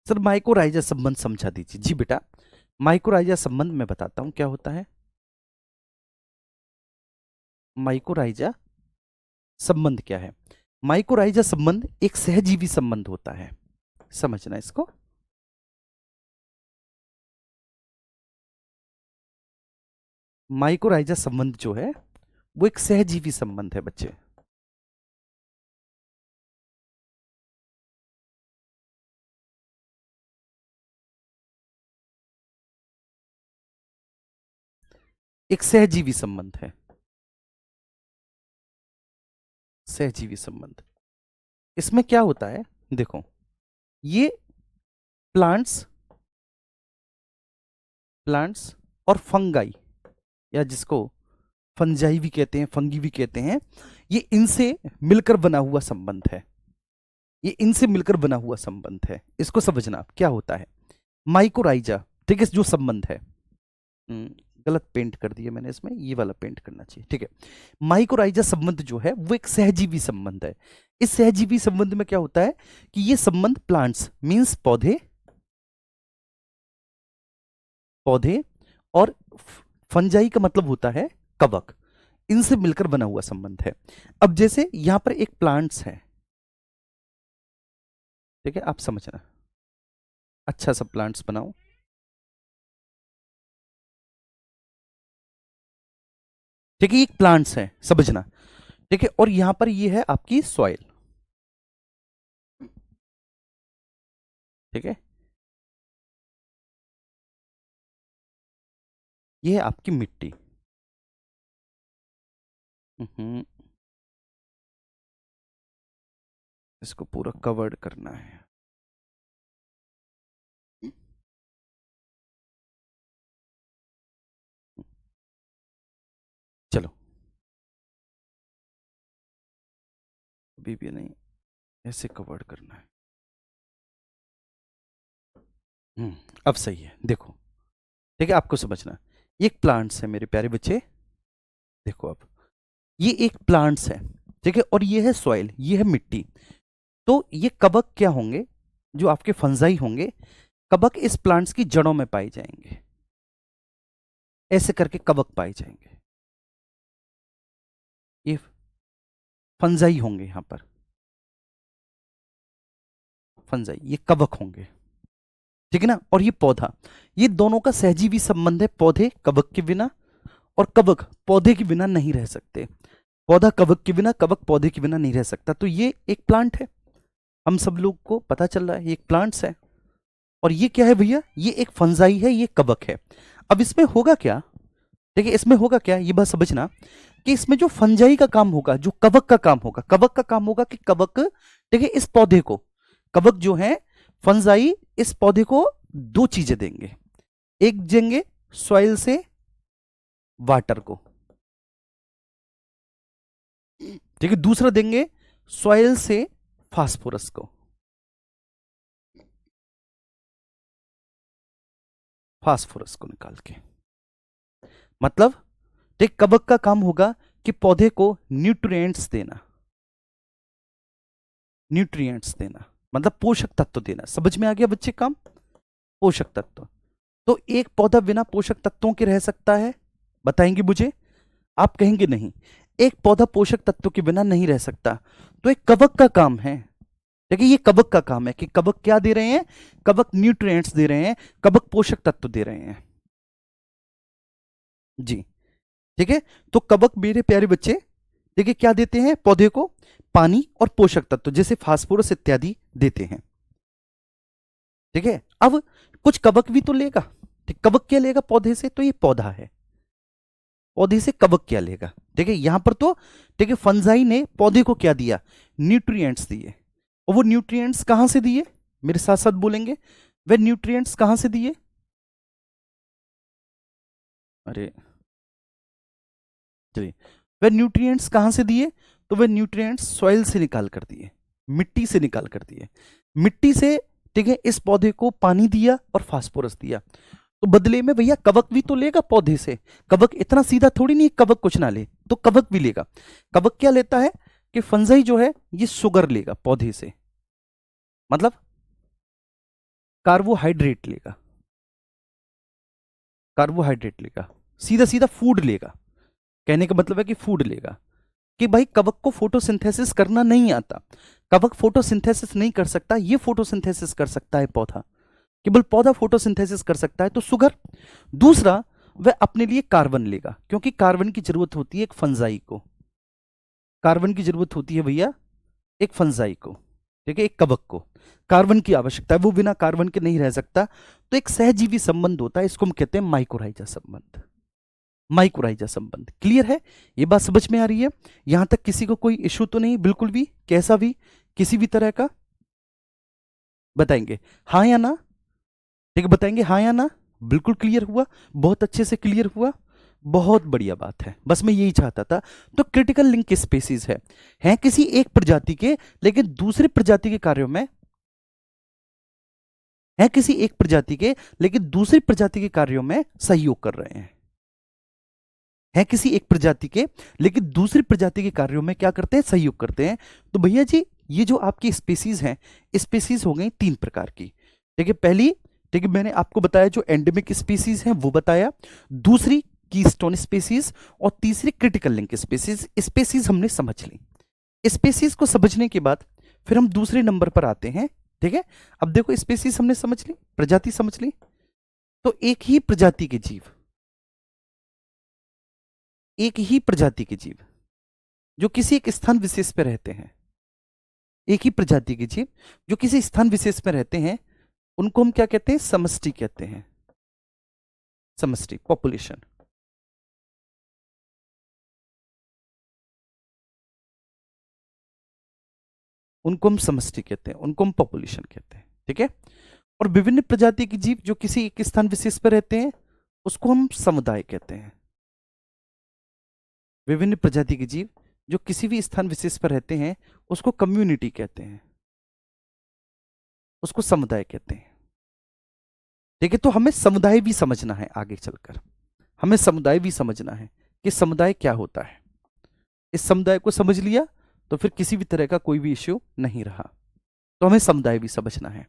सर माइकोराइजा संबंध समझा दीजिए। जी बेटा, माइकोराइजा संबंध मैं बताता हूं क्या होता है। माइकोराइजा संबंध क्या है? माइकोराइजा संबंध एक सहजीवी संबंध होता है, समझना इसको। माइकोराइजा संबंध जो है वो एक सहजीवी संबंध है बच्चे। एक सहजीवी संबंध है, सहजीवी संबंध। इसमें क्या होता है, देखो, ये प्लांट्स प्लांट्स और फंगाई, या जिसको फंजाई भी कहते हैं, फंगी भी कहते हैं, ये इनसे मिलकर बना हुआ संबंध है। ये इनसे मिलकर बना हुआ संबंध है, इसको समझना आप क्या होता है। माइकोराइजा, ठीक है, जो संबंध है, गलत पेंट कर दिया मैंने, इसमें ये वाला पेंट करना चाहिए, ठीक है। माइकोराइजा संबंध जो है वो एक सहजीवी संबंध है। इस सहजीवी संबंध में क्या होता है कि ये संबंध प्लांट्स मींस पौधे, पौधे और फंजाई का मतलब होता है कवक, इनसे मिलकर बना हुआ संबंध है। अब जैसे यहां पर एक प्लांट्स है, ठीक है, आप समझना, अच्छा सा प्लांट्स बनाओ। ठीक है, एक प्लांट्स है, समझना। ठीक है, और यहां पर ये है आपकी सॉइल। ठीक है, ये है आपकी मिट्टी। हम्म, इसको पूरा कवर्ड करना है। चलो, अभी भी नहीं, ऐसे कवर्ड करना है। अब सही है, देखो। ठीक है, आपको समझना, ये एक प्लांट्स है मेरे प्यारे बच्चे। देखो अब, ये एक प्लांट्स है, ठीक है, और ये है सॉइल, ये है मिट्टी। तो ये कवक क्या होंगे, जो आपके फंजाई होंगे, कवक इस प्लांट्स की जड़ों में पाए जाएंगे। ऐसे करके कवक पाए जाएंगे, ये फंजाई होंगे यहां पर। फंजाई, ये कवक होंगे। ठीक है ना, और ये पौधा, ये दोनों का सहजीवी संबंध है। पौधे कवक के बिना और कवक पौधे के बिना नहीं रह सकते। पौधा कवक के बिना, कवक पौधे के बिना नहीं रह सकता। तो ये एक प्लांट है, हम सब लोग को पता चल रहा है ये एक प्लांट्स है। और ये क्या है भैया, ये एक फंजाई है, ये कवक है। अब इसमें होगा क्या, देखिए इसमें होगा क्या, ये बात समझना कि इसमें जो फंजाई का काम होगा, जो कवक का काम होगा, कवक का काम होगा कि कवक, देखिए इस पौधे को, कवक जो है फंजाई इस पौधे को दो चीजें देंगे। एक देंगे सॉइल से वाटर को, ठीक है, दूसरा देंगे सॉइल से फास्फोरस को। फास्फोरस को निकाल के, मतलब देख कवक का काम होगा कि पौधे को न्यूट्रिएंट्स देना। न्यूट्रिएंट्स देना मतलब पोषक तत्व देना। समझ में आ गया बच्चे काम, पोषक तत्व। तो एक पौधा बिना पोषक तत्वों के रह सकता है, बताएंगे मुझे, आप कहेंगे नहीं, एक पौधा पोषक तत्वों के बिना नहीं रह सकता। तो एक कवक का काम है, देखिए ये कवक का काम है कि कवक क्या दे रहे हैं, कवक न्यूट्रिएंट्स दे रहे हैं, कवक पोषक तत्व दे रहे हैं जी। ठीक है, तो कवक मेरे प्यारे बच्चे देखिए क्या देते हैं, पौधे को पानी और पोषक तत्व जैसे फास्फोरस इत्यादि देते हैं। ठीक है, अब कुछ कवक भी तो लेगा। ठीक, कवक क्या लेगा पौधे से, तो ये पौधा है, पौधे से कवक क्या लेगा। ठीक है, यहां पर तो ठीक है फंजाई ने पौधे को क्या दिया, न्यूट्रिएंट्स दिए। और वो न्यूट्रिएंट्स कहां से दिए, मेरे साथ साथ बोलेंगे, वे न्यूट्रिएंट्स कहां से दिए। अरे चलिए, वे न्यूट्रिएंट्स कहां से दिए, तो वे न्यूट्रिएंट्स सॉइल से निकाल कर दिए, मिट्टी से निकाल कर दिए। मिट्टी से ठीक है इस पौधे को पानी दिया और फास्फोरस दिया। तो बदले में भैया कवक भी तो लेगा पौधे से। कवक इतना सीधा थोड़ी नहीं कवक कुछ ना ले, तो कवक भी लेगा। कवक क्या लेता है कि फंजाई जो है ये शुगर लेगा पौधे से, मतलब कार्बोहाइड्रेट लेगा। कार्बोहाइड्रेट लेगा, सीधा सीधा फूड लेगा। कहने का मतलब है कि फूड लेगा, कि भाई कवक को फोटोसिंथेसिस करना नहीं आता, कवक फोटोसिंथेसिस नहीं कर सकता, ये फोटोसिंथेसिस कर सकता है पौधा, केवल पौधा फोटोसिंथेसिस कर सकता है, तो शुगर। दूसरा, वह अपने लिए कार्बन लेगा, क्योंकि कार्बन की जरूरत होती है एक फंजाई को, कार्बन की जरूरत होती है भैया एक फंजाई को। ठीक है, एक कवक को कार्बन की आवश्यकता है, वो बिना कार्बन के नहीं रह सकता। तो एक सहजीवी संबंध होता है, इसको हम कहते हैं माइकोराइजा संबंध। माइकोराइजा संबंध क्लियर है, ये बात समझ में आ रही है। यहां तक किसी को कोई इशू तो नहीं, बिल्कुल भी, कैसा भी, किसी भी तरह का, बताएंगे हाँ या ना। ठीक है, बताएंगे हाँ या ना। बिल्कुल क्लियर हुआ, बहुत अच्छे से क्लियर हुआ, बहुत बढ़िया बात है, बस मैं यही चाहता था। तो क्रिटिकल लिंक स्पीसीज है किसी एक प्रजाति के, लेकिन दूसरे प्रजाति के कार्यों में, है किसी एक प्रजाति के लेकिन दूसरी प्रजाति के कार्यों में सहयोग कर रहे हैं। है किसी एक प्रजाति के लेकिन दूसरी प्रजाति के कार्यों में क्या करते हैं, सहयोग करते हैं। तो भैया जी ये जो आपकी स्पीसीज हैं, स्पीसीज हो गई तीन प्रकार की। ठीक है, पहली, ठीक है मैंने आपको बताया जो एंडेमिक स्पीसीज हैं वो बताया, दूसरी कीस्टोन स्पीसीज, और तीसरी क्रिटिकल लिंक स्पीसीज। स्पीसीज हमने समझ ली, स्पीसीज को समझने के बाद फिर हम दूसरे नंबर पर आते हैं। ठीक है, अब देखो स्पीसीज हमने समझ ली, प्रजाति समझ ली, तो एक ही प्रजाति के जीव, एक ही प्रजाति के जीव, जो किसी एक स्थान विशेष पे रहते हैं, एक ही प्रजाति के जीव जो किसी स्थान विशेष में रहते हैं, उनको हम क्या कहते हैं? समष्टि कहते हैं। समष्टि, पॉपुलेशन। उनको हम समष्टि कहते हैं, उनको हम पॉपुलेशन कहते हैं। ठीक है। और विभिन्न प्रजाति के जीव जो किसी एक स्थान विशेष पर रहते हैं, उसको हम समुदाय कहते हैं। विभिन्न प्रजाति के जीव जो किसी भी स्थान विशेष पर रहते हैं, उसको कम्युनिटी कहते हैं, उसको समुदाय कहते हैं। ठीक है। तो हमें समुदाय भी समझना है, आगे चलकर हमें समुदाय भी समझना है कि समुदाय क्या होता है। इस समुदाय को समझ लिया तो फिर किसी भी तरह का कोई भी इश्यू नहीं रहा। तो हमें समुदाय भी समझना है।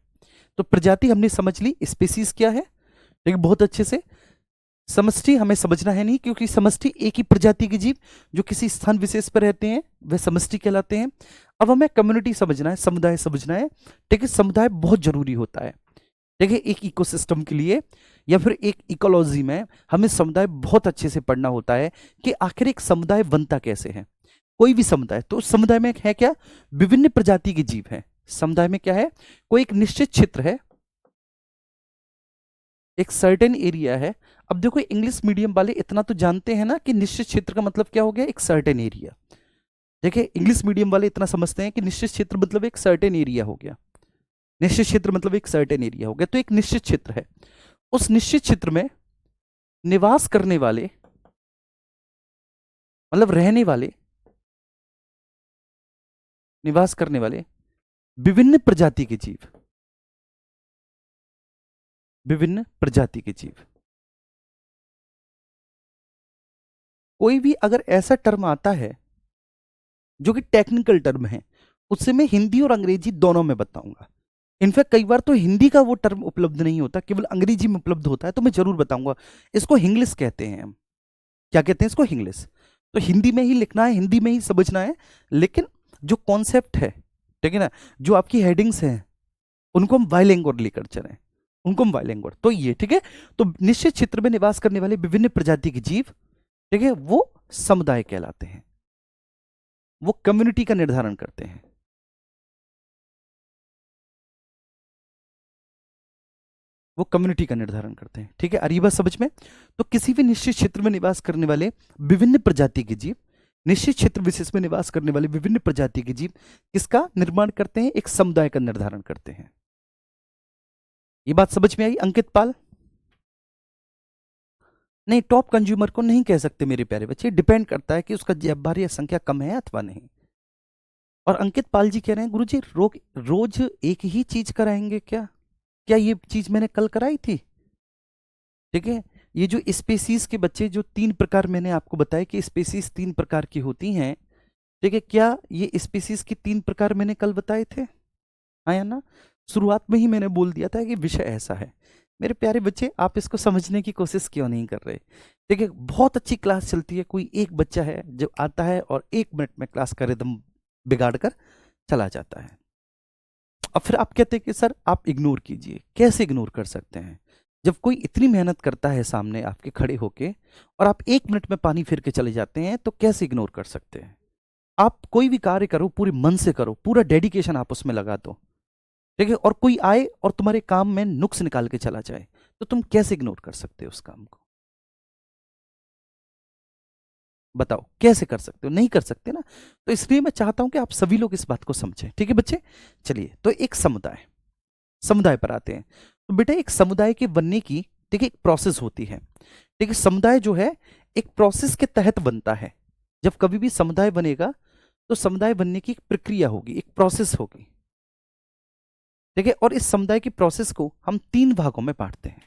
तो प्रजाति हमने समझ ली, स्पीसीज क्या है, लेकिन बहुत अच्छे से। समष्टि हमें समझना है नहीं, क्योंकि समष्टि एक ही प्रजाति के जीव जो किसी स्थान विशेष पर रहते हैं, वह समष्टि कहलाते हैं। अब हमें कम्युनिटी समझना है, समुदाय समझना है। ठीक है। समुदाय बहुत जरूरी होता है। देखिए, एक इकोसिस्टम के लिए या फिर एक इकोलॉजी में हमें समुदाय बहुत अच्छे से पढ़ना होता है कि आखिर एक समुदाय बनता कैसे है। कोई भी समुदाय, तो उस समुदाय में है क्या? विभिन्न प्रजाति के जीव हैं। समुदाय में क्या है? कोई एक निश्चित क्षेत्र है, एक सर्टेन एरिया है। अब देखो, इंग्लिश मीडियम वाले इतना तो जानते हैं ना कि निश्चित क्षेत्र का मतलब क्या हो गया? एक सर्टेन एरिया। देखिए, इंग्लिश मीडियम वाले इतना समझते हैं कि निश्चित क्षेत्र मतलब एक सर्टेन एरिया हो गया। निश्चित क्षेत्र मतलब एक सर्टेन एरिया हो गया। तो एक निश्चित क्षेत्र है, उस निश्चित क्षेत्र में निवास करने वाले, मतलब रहने वाले, निवास करने वाले विभिन्न प्रजाति के जीव, विभिन्न प्रजाति के जीव। कोई भी अगर ऐसा टर्म आता है जो कि टेक्निकल टर्म है, उससे मैं हिंदी और अंग्रेजी दोनों में बताऊंगा। इनफैक्ट कई बार तो हिंदी का वो टर्म उपलब्ध नहीं होता, केवल अंग्रेजी में उपलब्ध होता है, तो मैं जरूर बताऊंगा। इसको हिंग्लिश कहते हैं हम। क्या कहते हैं इसको? हिंग्लिश। तो हिंदी में ही लिखना है, हिंदी में ही समझना है। लेकिन जो कॉन्सेप्ट है, ठीक है ना, जो आपकी हेडिंग्स हैं, उनको हम बाइलिंगुअल लेकर चलें, उनको हम बाइलिंगुअल। तो ये ठीक है। तो निश्चित क्षेत्र में निवास करने वाले विभिन्न प्रजाति के जीव, ठीक है, वो समुदाय कहलाते हैं, वो कम्युनिटी का निर्धारण करते हैं। वो कम्युनिटी का निर्धारण करते हैं। ठीक है। अरीबा समझ में? तो किसी भी निश्चित क्षेत्र में निवास करने वाले विभिन्न प्रजाति के जीव, निश्चित क्षेत्र विशेष में निवास करने वाले विभिन्न प्रजाति के जीव किसका निर्माण करते हैं? एक समुदाय का निर्धारण करते हैं। ये बात समझ में आई अंकित पाल? नहीं, टॉप कंज्यूमर को नहीं कह सकते मेरे प्यारे बच्चे, डिपेंड करता है कि उसका व्यापार या संख्या कम है अथवा नहीं। और अंकित पाल जी कह रहे हैं, गुरुजी रोज एक ही चीज कराएंगे क्या? क्या ये चीज मैंने कल कराई थी? ठीक है। ये जो स्पेसीज के बच्चे, जो 3 प्रकार मैंने आपको बताया कि स्पेसीज 3 प्रकार की होती हैं, ठीक है, क्या ये स्पेसीज की 3 प्रकार मैंने कल बताए थे? हाँ या ना? शुरुआत में ही मैंने बोल दिया था कि विषय ऐसा है। मेरे प्यारे बच्चे, आप इसको समझने की कोशिश क्यों नहीं कर रहे? ठीक है, बहुत अच्छी क्लास चलती है। कोई एक बच्चा है जो आता है और 1 मिनट में क्लास का रिदम बिगाड़ कर चला जाता है। अब फिर आप कहते हैं कि सर आप इग्नोर कीजिए। कैसे इग्नोर कर सकते हैं? जब कोई इतनी मेहनत करता है सामने आपके खड़े होके और आप 1 मिनट में पानी फिर के चले जाते हैं, तो कैसे इग्नोर कर सकते हैं? आप कोई भी कार्य करो, पूरे मन से करो, पूरा डेडिकेशन आप उसमें लगा दो, ठीक है, और कोई आए और तुम्हारे काम में नुक्स निकाल के चला जाए, तो तुम कैसे इग्नोर कर सकते हो उस काम को? बताओ, कैसे कर सकते हो? नहीं कर सकते ना। तो इसलिए मैं चाहता हूं कि आप सभी लोग इस बात को समझें। ठीक है बच्चे? चलिए, तो एक समुदाय, समुदाय पर आते हैं। तो बेटा, एक समुदाय के बनने की, देखिए, एक प्रोसेस होती है। ठीक है। समुदाय जो है एक प्रोसेस के तहत बनता है। जब कभी भी समुदाय बनेगा तो समुदाय बनने की एक प्रक्रिया होगी, एक प्रोसेस होगी। ठीक है। और इस समुदाय की प्रोसेस को हम 3 भागों में बांटते हैं।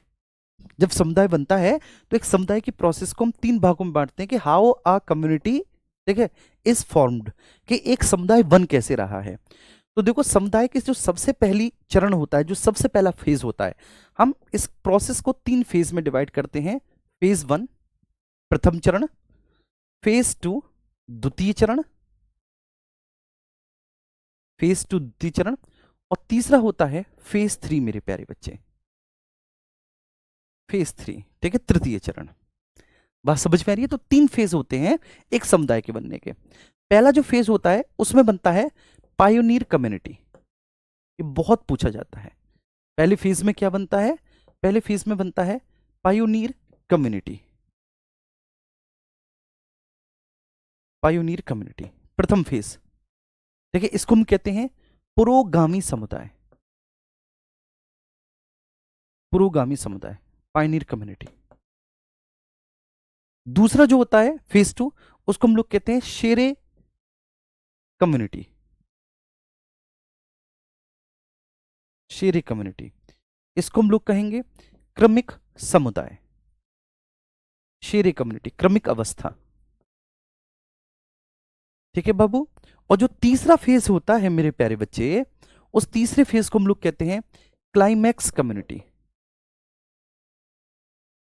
जब समुदाय बनता है तो एक समुदाय की प्रोसेस को हम 3 भागों में बांटते हैं कि हाउ अ कम्युनिटी, ठीक है, इज फॉर्म्ड, कि एक समुदाय बन कैसे रहा है। तो देखो, समुदाय की जो सबसे पहली चरण होता है, जो सबसे पहला फेज होता है, हम इस प्रोसेस को 3 फेज में डिवाइड करते हैं। फेज 1 प्रथम चरण, फेज 2 द्वितीय चरण, फेज 2 द्वितीय चरण, और तीसरा होता है फेज 3 मेरे प्यारे बच्चे, फेज 3, ठीक है, तृतीय चरण। बात समझ में आ रही है? तो 3 फेज होते हैं एक समुदाय के बनने के। पहला जो फेज होता है उसमें बनता है पायोनियर कम्युनिटी। ये बहुत पूछा जाता है। पहले फेज में क्या बनता है? पहले फेज में बनता है पायोनियर कम्युनिटी। पायोनियर कम्युनिटी प्रथम फेज। देखिए इसको हम कहते हैं पुरोगामी समुदाय। पुरोगामी समुदाय, पायोनियर कम्युनिटी। दूसरा जो होता है फेज 2, उसको हम लोग कहते हैं शेरे कम्युनिटी। शेरे कम्युनिटी, इसको हम लोग कहेंगे क्रमिक समुदाय। शेरे कम्युनिटी, क्रमिक अवस्था। ठीक है बाबू। और जो तीसरा फेज होता है मेरे प्यारे बच्चे, उस तीसरे फेज को हम लोग कहते हैं क्लाइमैक्स कम्युनिटी।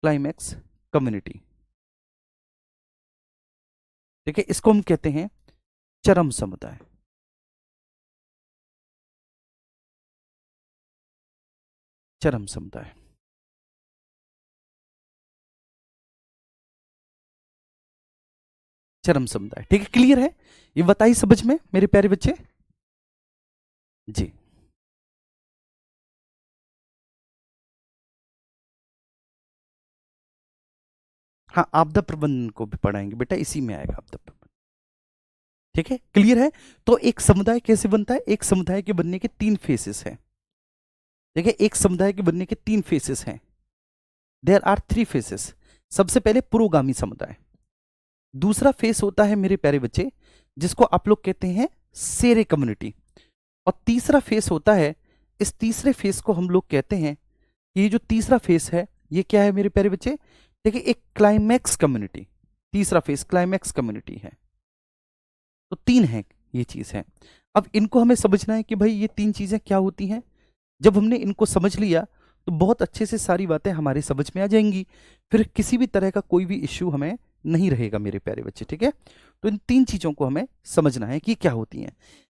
Climax community. ठीक है, इसको हम कहते हैं चरम समुदाय। चरम समुदाय। चरम समुदाय। ठीक है, क्लियर है? ये बताइए समझ में मेरे प्यारे बच्चे? जी। हाँ, आपदा प्रबंधन को भी पढ़ाएंगे बेटा, इसी में आएगा आपदा प्रबंधन। ठीक है, क्लियर है? तो एक समुदाय कैसे बनता है? एक समुदाय के बनने के 3 फेसेस हैं। देखिए, एक समुदाय के बनने के 3 फेसेस हैं। There are 3 phases. सबसे पहले पुरोगामी समुदाय। दूसरा फेस होता है मेरे प्यारे बच्चे, जिसको आप लोग कहते हैं शेरे कम्युनिटी। और तीसरा फेस होता है, इस तीसरे फेस को हम लोग कहते हैं, ये जो तीसरा फेस है ये क्या है मेरे प्यारे बच्चे? देखिए, एक क्लाइमैक्स कम्युनिटी। तीसरा फेस क्लाइमैक्स कम्युनिटी है। तो 3 है, ये चीज है। अब इनको हमें समझना है कि भाई ये 3 चीजें क्या होती हैं। जब हमने इनको समझ लिया तो बहुत अच्छे से सारी बातें हमारे समझ में आ जाएंगी। फिर किसी भी तरह का कोई भी इश्यू हमें नहीं रहेगा मेरे प्यारे बच्चे। ठीक है, तो इन 3 चीजों को हमें समझना है कि क्या होती हैं।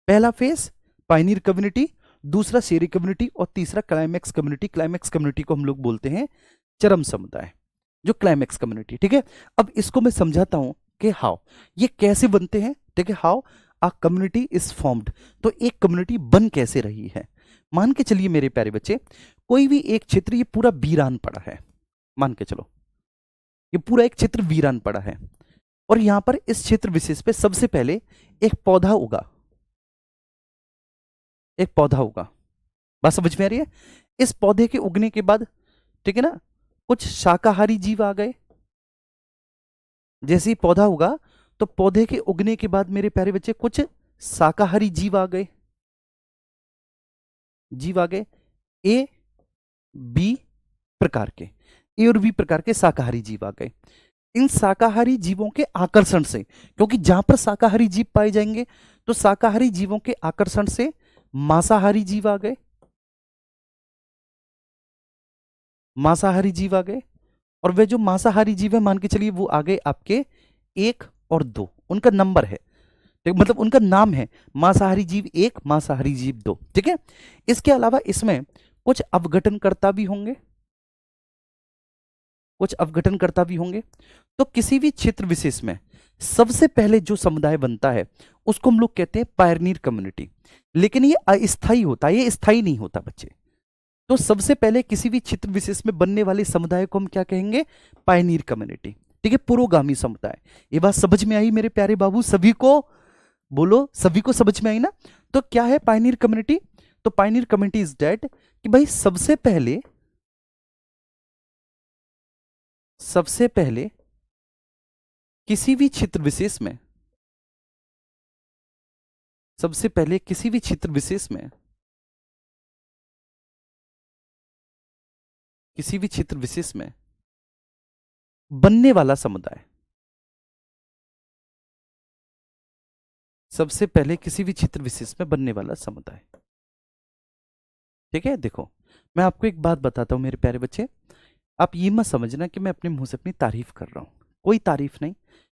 पहला फेस पायनियर कम्युनिटी, दूसरा शेरी कम्युनिटी, और तीसरा क्लाइमैक्स कम्युनिटी। क्लाइमैक्स कम्युनिटी को हम लोग बोलते हैं चरम समुदाय, जो क्लाइमैक्स कम्युनिटी। ठीक है, अब इसको मैं समझाता हूं कि हाउ, ये कैसे बनते हैं। ठीक है, how a community is formed. तो एक कम्युनिटी बन कैसे रही है। मान के चलिए मेरे प्यारे बच्चे, कोई भी एक क्षेत्र ये पूरा वीरान पड़ा है। मान के चलो ये पूरा एक क्षेत्र वीरान पड़ा है, और यहां पर इस क्षेत्र विशेष पे सबसे पहले एक पौधा उगा। एक पौधा उगा, बात समझ में आ रही है? इस पौधे के उगने के बाद, ठीक है ना, कुछ शाकाहारी जीव आ गए। जैसे ही पौधा उगा तो पौधे के उगने के बाद मेरे प्यारे बच्चे कुछ शाकाहारी जीव आ गए। जीव आ गए ए बी प्रकार के, ए और बी प्रकार के शाकाहारी जीव आ गए। इन शाकाहारी जीवों के आकर्षण से, क्योंकि जहां पर शाकाहारी जीव पाए जाएंगे तो शाकाहारी जीवों के आकर्षण से मांसाहारी जीव आ गए। मांसाहारी जीव आ गए, और वे जो मांसाहारी जीव है मान के चलिए वो आ गए आपके 1 और 2, उनका नंबर है, मतलब उनका नाम है मांसाहारी जीव 1, मांसाहारी जीव 2। ठीक है, इसके अलावा इसमें कुछ अवघटनकर्ता भी होंगे। कुछ अवघटनकर्ता भी होंगे। तो किसी भी क्षेत्र विशेष में सबसे पहले जो समुदाय बनता है उसको हम लोग कहते हैं पायनियर कम्युनिटी। लेकिन ये अस्थायी होता है, ये स्थायी नहीं होता बच्चे। तो सबसे पहले किसी भी क्षेत्र विशेष में बनने वाले समुदाय को हम क्या कहेंगे? Pioneer community. ठीक है, पुरोगामी समुदाय। ये बात समझ में आई मेरे प्यारे बाबू सभी को? बोलो, सभी को समझ में आई ना? तो क्या है पायनियर कम्युनिटी? तो पायनियर कम्युनिटी इज दैट कि भाई सबसे पहले किसी भी क्षेत्र विशेष में, सबसे पहले किसी भी क्षेत्र विशेष में, किसी भी क्षेत्र विशेष में बनने वाला समुदाय, सबसे पहले किसी भी क्षेत्र विशेष में बनने वाला समुदाय। ठीक है, देखो मैं आपको एक बात बताता हूं मेरे प्यारे बच्चे, आप ये मत समझना कि मैं अपने मुंह से अपनी तारीफ कर रहा हूं, कोई तारीफ नहीं।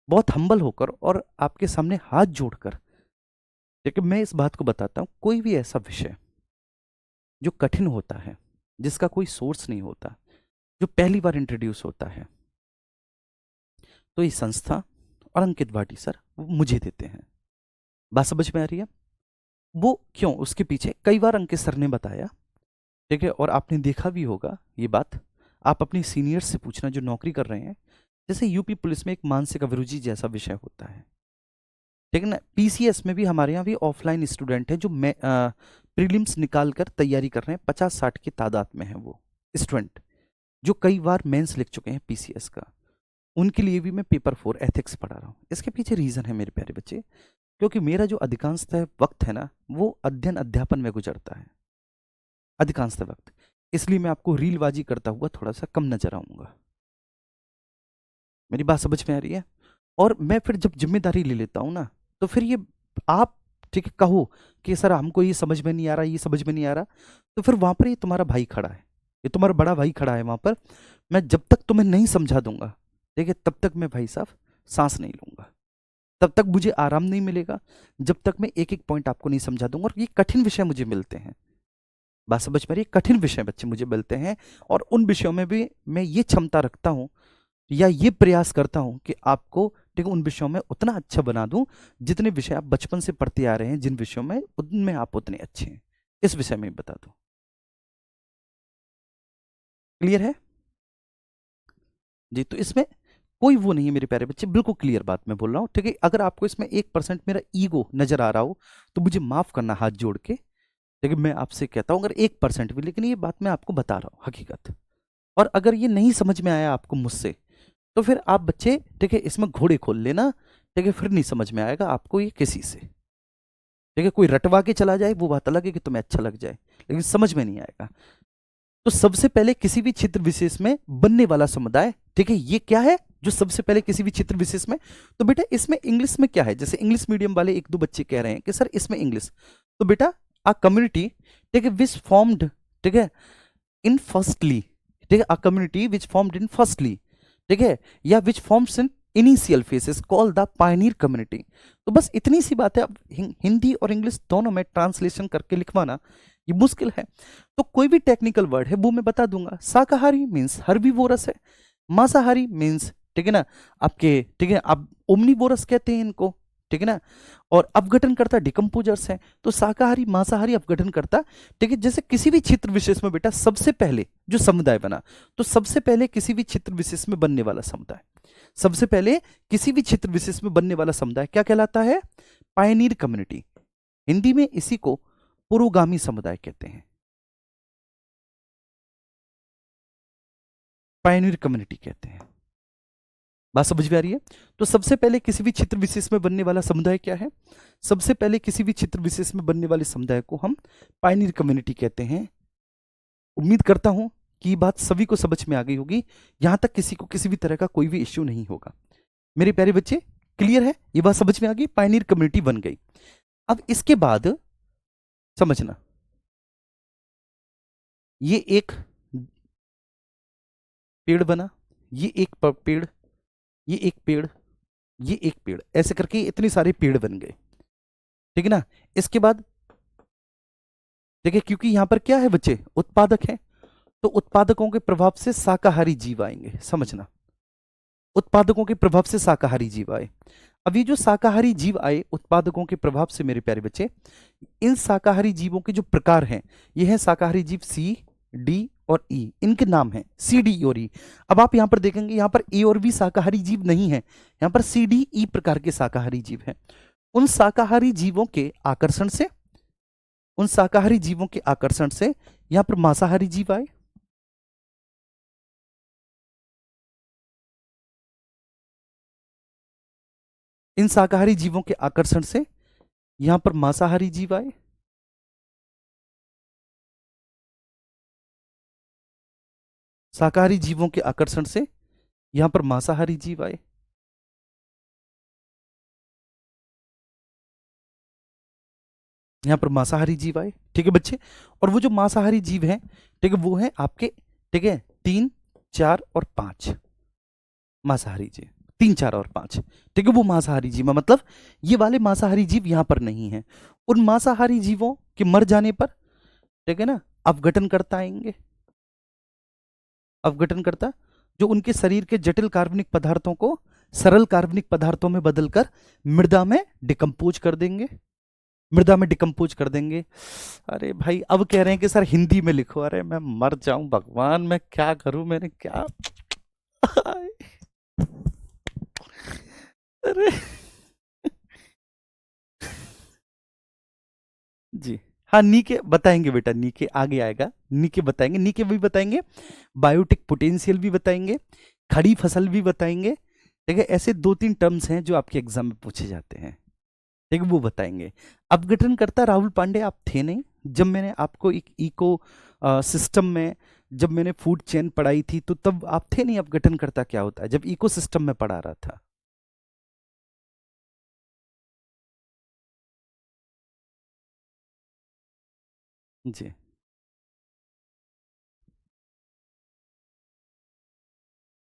बहुत हम्बल होकर और आपके सामने हाथ जोड़कर, लेकिन मैं इस बात को बताता हूं, कोई भी ऐसा विषय जो कठिन होता है, जिसका कोई सोर्स नहीं होता, जो पहली बार इंट्रोड्यूस होता है, तो ये संस्था और अंकित भाटी सर वो मुझे देते हैं। बात समझ में आ रही है? वो क्यों, उसके पीछे कई बार अंकित सर ने बताया, ठीक है, और आपने देखा भी होगा ये बात। आप अपनी सीनियर्स से पूछना जो नौकरी कर रहे हैं, जैसे यूपी पुलिस में एक मानसिक अभिरुचि जैसा विषय होता है, ठीक है ना। पीसीएस में भी हमारे यहाँ भी ऑफलाइन स्टूडेंट हैं जो प्रीलिम्स निकाल कर तैयारी कर रहे हैं, 50-60 की तादाद में है वो स्टूडेंट, जो कई बार मेंस लिख चुके हैं पीसीएस का। उनके लिए भी मैं पेपर 4 एथिक्स पढ़ा रहा हूँ। इसके पीछे रीज़न है मेरे प्यारे बच्चे, क्योंकि मेरा जो अधिकांशतः वक्त है ना, वो अध्ययन अध्यापन में गुजरता है अधिकांशतः वक्त। इसलिए मैं आपको रीलबाजी करता हुआ थोड़ा सा कम नजर आऊंगा। मेरी बात समझ में आ रही है? और मैं फिर जब जिम्मेदारी ले लेता हूँ ना, तो फिर ये आप, ठीक है, कहो कि सर हमको ये समझ में नहीं आ रहा, ये समझ में नहीं आ रहा, तो फिर वहां पर ये तुम्हारा भाई खड़ा है, ये तुम्हारा बड़ा भाई खड़ा है वहां पर। मैं जब तक तुम्हें नहीं समझा दूंगा, ठीक है, तब तक मैं भाई साहब सांस नहीं लूंगा, तब तक मुझे आराम नहीं मिलेगा, जब तक मैं एक एक पॉइंट आपको नहीं समझा दूंगा। और ये कठिन विषय मुझे मिलते हैं, बात समझ में आ रही है? कठिन विषय बच्चे मुझे मिलते हैं, और उन विषयों में भी मैं ये क्षमता रखता हूँ या ये प्रयास करता हूँ कि आपको, ठीक है, उन विषयों में उतना अच्छा बना दूं जितने विषय आप बचपन से पढ़ते आ रहे हैं, जिन विषयों में उनमें आप उतने अच्छे हैं, इस विषय में बता दूं। क्लियर है जी? तो इसमें कोई वो नहीं है मेरे प्यारे बच्चे, बिल्कुल क्लियर बात मैं बोल रहा हूँ, ठीक है। अगर आपको इसमें 1% मेरा ईगो नजर आ रहा हो तो मुझे माफ करना हाथ जोड़ के, ठीक है, मैं आपसे कहता हूँ अगर 1% भी, लेकिन ये बात मैं आपको बता रहा हूँ हकीकत। और अगर ये नहीं समझ में आया आपको मुझसे, तो फिर आप बच्चे, ठीक है, इसमें घोड़े खोल लेना, ठीक है, फिर नहीं समझ में आएगा आपको ये किसी से, ठीक है। कोई रटवा के चला जाए वो बात अलग है कि तुम्हें अच्छा लग जाए, लेकिन समझ में नहीं आएगा। तो सबसे पहले किसी भी क्षेत्र विशेष में बनने वाला समुदाय, ठीक है, ये क्या है जो सबसे पहले किसी भी क्षेत्र विशेष में, तो बेटा इसमें इंग्लिश में क्या है, जैसे इंग्लिश मीडियम वाले एक दो बच्चे कह रहे हैं कि सर इसमें इंग्लिश, तो बेटा आ कम्युनिटी, ठीक है, विच फॉर्म्ड, ठीक है, इन फर्स्टली, ठीक है, a community which formed in firstly, ठीक है, या which forms in initial faces call the Pioneer community. तो बस इतनी सी बात है। अब हिंदी और इंग्लिश दोनों में ट्रांसलेशन करके लिखवाना ये मुश्किल है, तो कोई भी टेक्निकल वर्ड है वो मैं बता दूंगा। शाकाहारी मीन्स हर्बीवोरस है, मांसाहारी मीन्स, ठीक है ना, आपके, ठीक है, आप ओमनीवोरस कहते हैं इनको, ठीक है ना, और अपघटनकर्ता डिकम्पोजर्स हैं। तो शाकाहारी, मांसाहारी, अपघटनकर्ता, ठीक है। जैसे किसी भी क्षेत्र विशेष में बेटा सबसे पहले जो समुदाय बना, तो सबसे पहले किसी भी क्षेत्र विशेष में बनने वाला समुदाय, सबसे पहले किसी भी क्षेत्र विशेष में बनने वाला समुदाय क्या कहलाता है? Pioneer community. हिंदी में इसी को पुरोगामी समुदाय कहते हैं, पायनियर कम्युनिटी कहते हैं। बात समझ में आ रही है? तो सबसे पहले किसी भी क्षेत्र विशेष में बनने वाला समुदाय क्या है? सबसे पहले किसी भी क्षेत्र विशेष में बनने वाले समुदाय को हम पायनियर कम्युनिटी कहते हैं। उम्मीद करता हूं कि ये बात सभी को समझ में आ गई होगी, यहां तक किसी को किसी भी तरह का कोई भी इश्यू नहीं होगा। मेरे प्यारे बच्चे, क्लियर है? ये बात समझ में आ गई, पायनियर कम्युनिटी बन गई। अब इसके बाद समझना, ये एक पेड़ बना, ये एक पेड़, ये एक पेड़, ये एक पेड़, ऐसे करके इतने सारे पेड़ बन गए, ठीक है ना। इसके बाद देखिए, क्योंकि यहां पर क्या है बच्चे, उत्पादक है, तो उत्पादकों के प्रभाव से शाकाहारी जीव आएंगे, समझना, उत्पादकों के प्रभाव से शाकाहारी जीव आए। अब ये जो शाकाहारी जीव आए उत्पादकों के प्रभाव से मेरे प्यारे बच्चे, इन शाकाहारी जीवों के जो प्रकार हैं, ये हैं शाकाहारी जीव सी, डी और ई, इनके नाम हैं सी, डी और ई। अब आप यहां पर देखेंगे, यहां पर ए और बी शाकाहारी जीव नहीं है, यहां पर सी, डी, ई प्रकार के शाकाहारी जीव हैं। उन शाकाहारी जीवों के आकर्षण से, उन शाकाहारी जीवों के आकर्षण से यहां पर मांसाहारी जीव आए, इन शाकाहारी जीवों के आकर्षण से यहां पर मांसाहारी जीव आए, शाकाहारी जीवों के आकर्षण से यहां पर मांसाहारी जीव आए, यहां पर मांसाहारी जीव आए, ठीक है बच्चे। और वो जो मांसाहारी जीव हैं, ठीक है, वो हैं आपके, ठीक है, 3, 4 और 5 मांसाहारी जीव, 3, 4 और 5, ठीक है, वो मांसाहारी जीव है। मतलब ये वाले मांसाहारी जीव यहां पर नहीं है। उन मांसाहारी जीवों के मर जाने पर, ठीक है ना, अपघटनकर्ता आएंगे, अपघटनकर्ता, जो उनके शरीर के जटिल कार्बनिक पदार्थों को सरल कार्बनिक पदार्थों में बदलकर मृदा में डिकम्पोज कर देंगे, मृदा में डिकम्पोज कर देंगे। अरे भाई अब कह रहे हैं कि सर हिंदी में लिखो। अरे मैं मर जाऊं भगवान, मैं क्या करूं, मैंने क्या अरे जी हाँ, नीके बताएंगे बेटा, नीके आगे आएगा, नीके बताएंगे, नीके भी बताएंगे, बायोटिक पोटेंशियल भी बताएंगे, खड़ी फसल भी बताएंगे। देखिए ऐसे 2-3 टर्म्स हैं जो आपके एग्जाम में पूछे जाते हैं, ठीक है, वो बताएंगे। अपघटनकर्ता राहुल पांडे आप थे नहीं जब मैंने आपको एक इको सिस्टम में, जब मैंने फूड चेन पढ़ाई थी तो तब आप थे नहीं अपघटनकर्ता क्या होता है, जब इको सिस्टम में पढ़ा रहा था। जी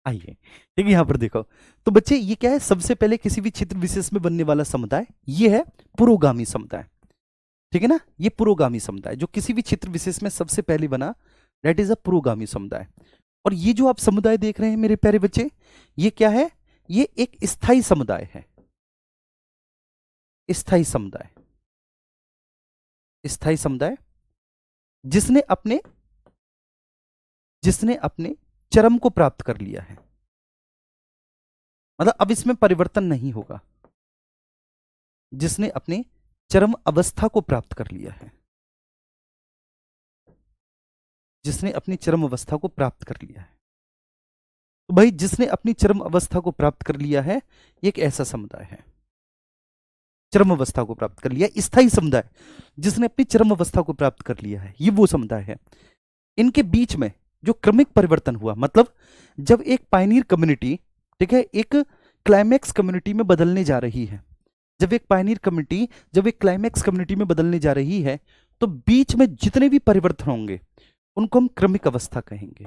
आइए, ठीक है, यहाँ पर देखो। तो बच्चे ये क्या है, सबसे पहले किसी भी क्षेत्र विशेष में बनने वाला समुदाय ये है पुरोगामी समुदाय, ठीक है ना, ये पुरोगामी समुदाय जो किसी भी क्षेत्र विशेष में सबसे पहले बना, दैट इज अ पुरोगामी समुदाय। और ये जो आप समुदाय देख रहे हैं मेरे प्यारे बच्चे, ये क्या है, ये एक स्थायी समुदाय है, स्थायी समुदाय, स्थायी समुदाय जिसने अपने, जिसने अपने चरम को प्राप्त कर लिया है, मतलब अब इसमें परिवर्तन नहीं होगा, जिसने अपने चरम अवस्था को प्राप्त कर लिया है, जिसने अपनी चरम अवस्था को प्राप्त कर लिया है। तो भाई जिसने अपनी चरम अवस्था को प्राप्त कर लिया है, ये एक ऐसा समुदाय है, चरम अवस्था को प्राप्त कर लिया, स्थायी समुदाय जिसने अपनी चरम अवस्था को प्राप्त कर लिया है, ये वो समुदाय है। इनके बीच में जो क्रमिक परिवर्तन हुआ, मतलब जब एक पायनियर कम्युनिटी, ठीक है, एक क्लाइमैक्स कम्युनिटी में बदलने जा रही है, जब एक पायनियर कम्युनिटी, जब एक क्लाइमैक्स कम्युनिटी में बदलने जा रही है, तो बीच में जितने भी परिवर्तन होंगे उनको हम क्रमिक अवस्था कहेंगे।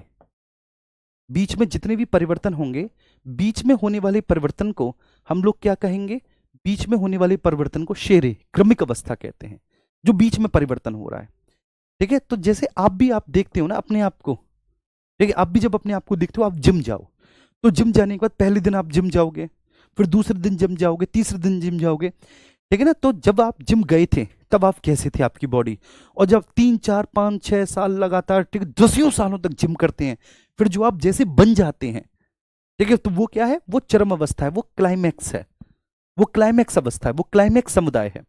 बीच में जितने भी परिवर्तन होंगे, बीच में होने वाले परिवर्तन को हम लोग क्या कहेंगे, बीच में होने वाले परिवर्तन को शेरे, क्रमिक अवस्था कहते हैं, जो बीच में परिवर्तन हो रहा है, ठीक है। तो जैसे आप भी, आप देखते हो ना अपने आप को, ठीक है, आप भी जब अपने आप को देखते हो, आप जिम जाओ, तो जिम जाने के बाद पहले दिन आप जिम जाओगे, फिर दूसरे दिन जिम जाओगे, तीसरे दिन जिम जाओगे, ठीक है ना। तो जब आप जिम गए थे तब आप कैसे थे, आपकी बॉडी, और जब 3, 4, 5, 6 साल लगातार, ठीक है, 10 सालों तक जिम करते हैं, फिर जो आप जैसे बन जाते हैं, ठीक है, तो वो क्या है, वो चरम अवस्था है, वो क्लाइमैक्स है, वो क्लाइमैक्स अवस्था है, वो क्लाइमैक्स समुदाय है।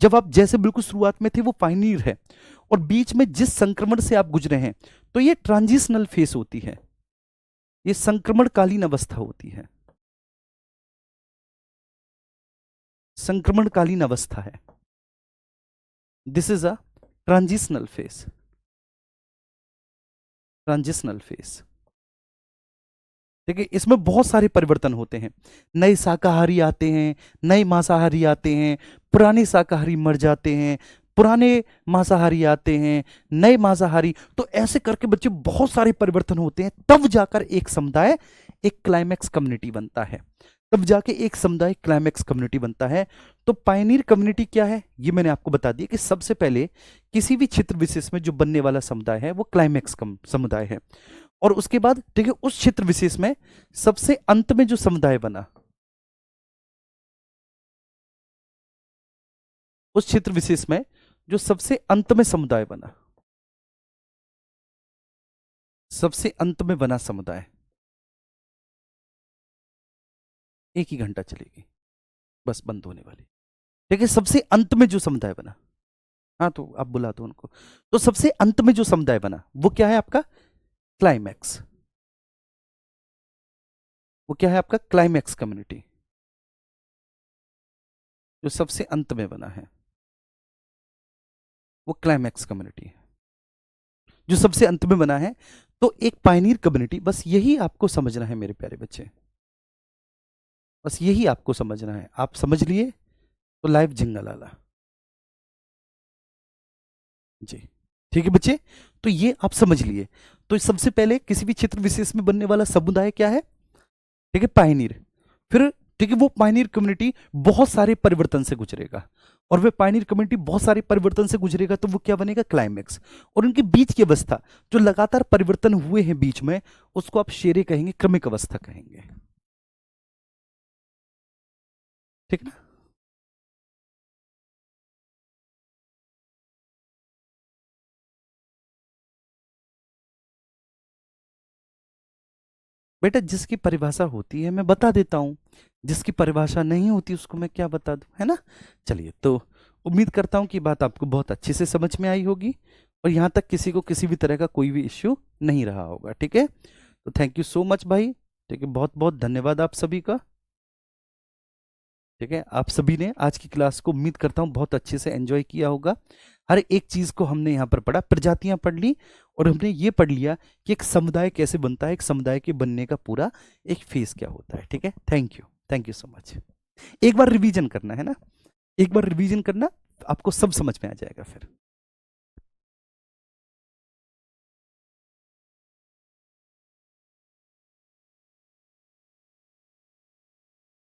जब आप जैसे बिल्कुल शुरुआत में थे वो पायनियर है, और बीच में जिस संक्रमण से आप गुजरे हैं, तो ये ट्रांजिशनल फेस होती है, ये संक्रमणकालीन अवस्था होती है, संक्रमणकालीन अवस्था है, this is a transitional face, transitional face, ठीक है। इसमें बहुत सारे परिवर्तन होते हैं, नए शाकाहारी आते हैं, नए मांसाहारी आते हैं, पुराने शाकाहारी मर जाते हैं, पुराने मांसाहारी आते हैं, नए मांसाहारी, तो ऐसे करके बच्चे बहुत सारे परिवर्तन होते हैं, तब जाकर एक समुदाय, एक क्लाइमैक्स कम्युनिटी बनता है, तब जाके एक समुदाय क्लाइमैक्स कम्युनिटी बनता है। तो पायनियर कम्युनिटी क्या है, ये मैंने आपको बता दिया कि सबसे पहले किसी भी क्षेत्र विशेष में जो बनने वाला समुदाय है वो क्लाइमैक्स समुदाय है, और उसके बाद, ठीक है, उस क्षेत्र विशेष में सबसे अंत में जो समुदाय बना, उस क्षेत्र विशेष में जो सबसे अंत में समुदाय बना, सबसे अंत में बना समुदाय, 1 ही घंटा चलेगी, बस बंद होने वाली, ठीक है। सबसे अंत में जो समुदाय बना, हाँ तो आप बुला दो उनको। तो सबसे अंत में जो समुदाय बना वो क्या है आपका, क्लाइमैक्स, वो क्या है आपका, क्लाइमैक्स कम्युनिटी, जो सबसे अंत में बना है वो क्लाइमैक्स कम्युनिटी है, जो सबसे अंत में बना है। तो एक पायनियर कम्युनिटी, बस यही आपको समझना है मेरे प्यारे बच्चे, बस यही आपको समझना है, आप समझ लिए तो लाइव जिंगल आला जी, ठीक है बच्चे। तो ये आप समझ लिए। तो सबसे पहले किसी भी क्षेत्र विशेष में बनने वाला समुदाय क्या है, ठीक है, पायनियर। फिर, ठीक है, वो पायनियर कम्युनिटी बहुत सारे परिवर्तन से गुजरेगा, और वे पायनियर कम्युनिटी बहुत सारे परिवर्तन से गुजरेगा, तो वो क्या बनेगा, क्लाइमैक्स। और उनके बीच की अवस्था जो लगातार परिवर्तन हुए हैं बीच में, उसको आप शेरे कहेंगे, क्रमिक अवस्था कहेंगे। ठीक ना? बेटा जिसकी परिभाषा होती है मैं बता देता हूँ, जिसकी परिभाषा नहीं होती उसको मैं क्या बता दूं, है ना? चलिए, तो उम्मीद करता हूँ कि बात आपको बहुत अच्छे से समझ में आई होगी और यहाँ तक किसी को किसी भी तरह का कोई भी इश्यू नहीं रहा होगा। ठीक है, तो थैंक यू सो मच भाई। ठीक है, बहुत बहुत धन्यवाद आप सभी का। ठीक है, आप सभी ने आज की क्लास को उम्मीद करता हूँ बहुत अच्छे से एंजॉय किया होगा। हर एक चीज को हमने यहाँ पर पढ़ा, प्रजातियां पढ़ ली और हमने ये पढ़ लिया कि एक समुदाय कैसे बनता है, एक समुदाय के बनने का पूरा एक फेस क्या होता है। ठीक है, थैंक यू सो मच। एक बार रिवीजन करना है ना, एक बार रिवीजन करना, आपको सब समझ में आ जाएगा फिर।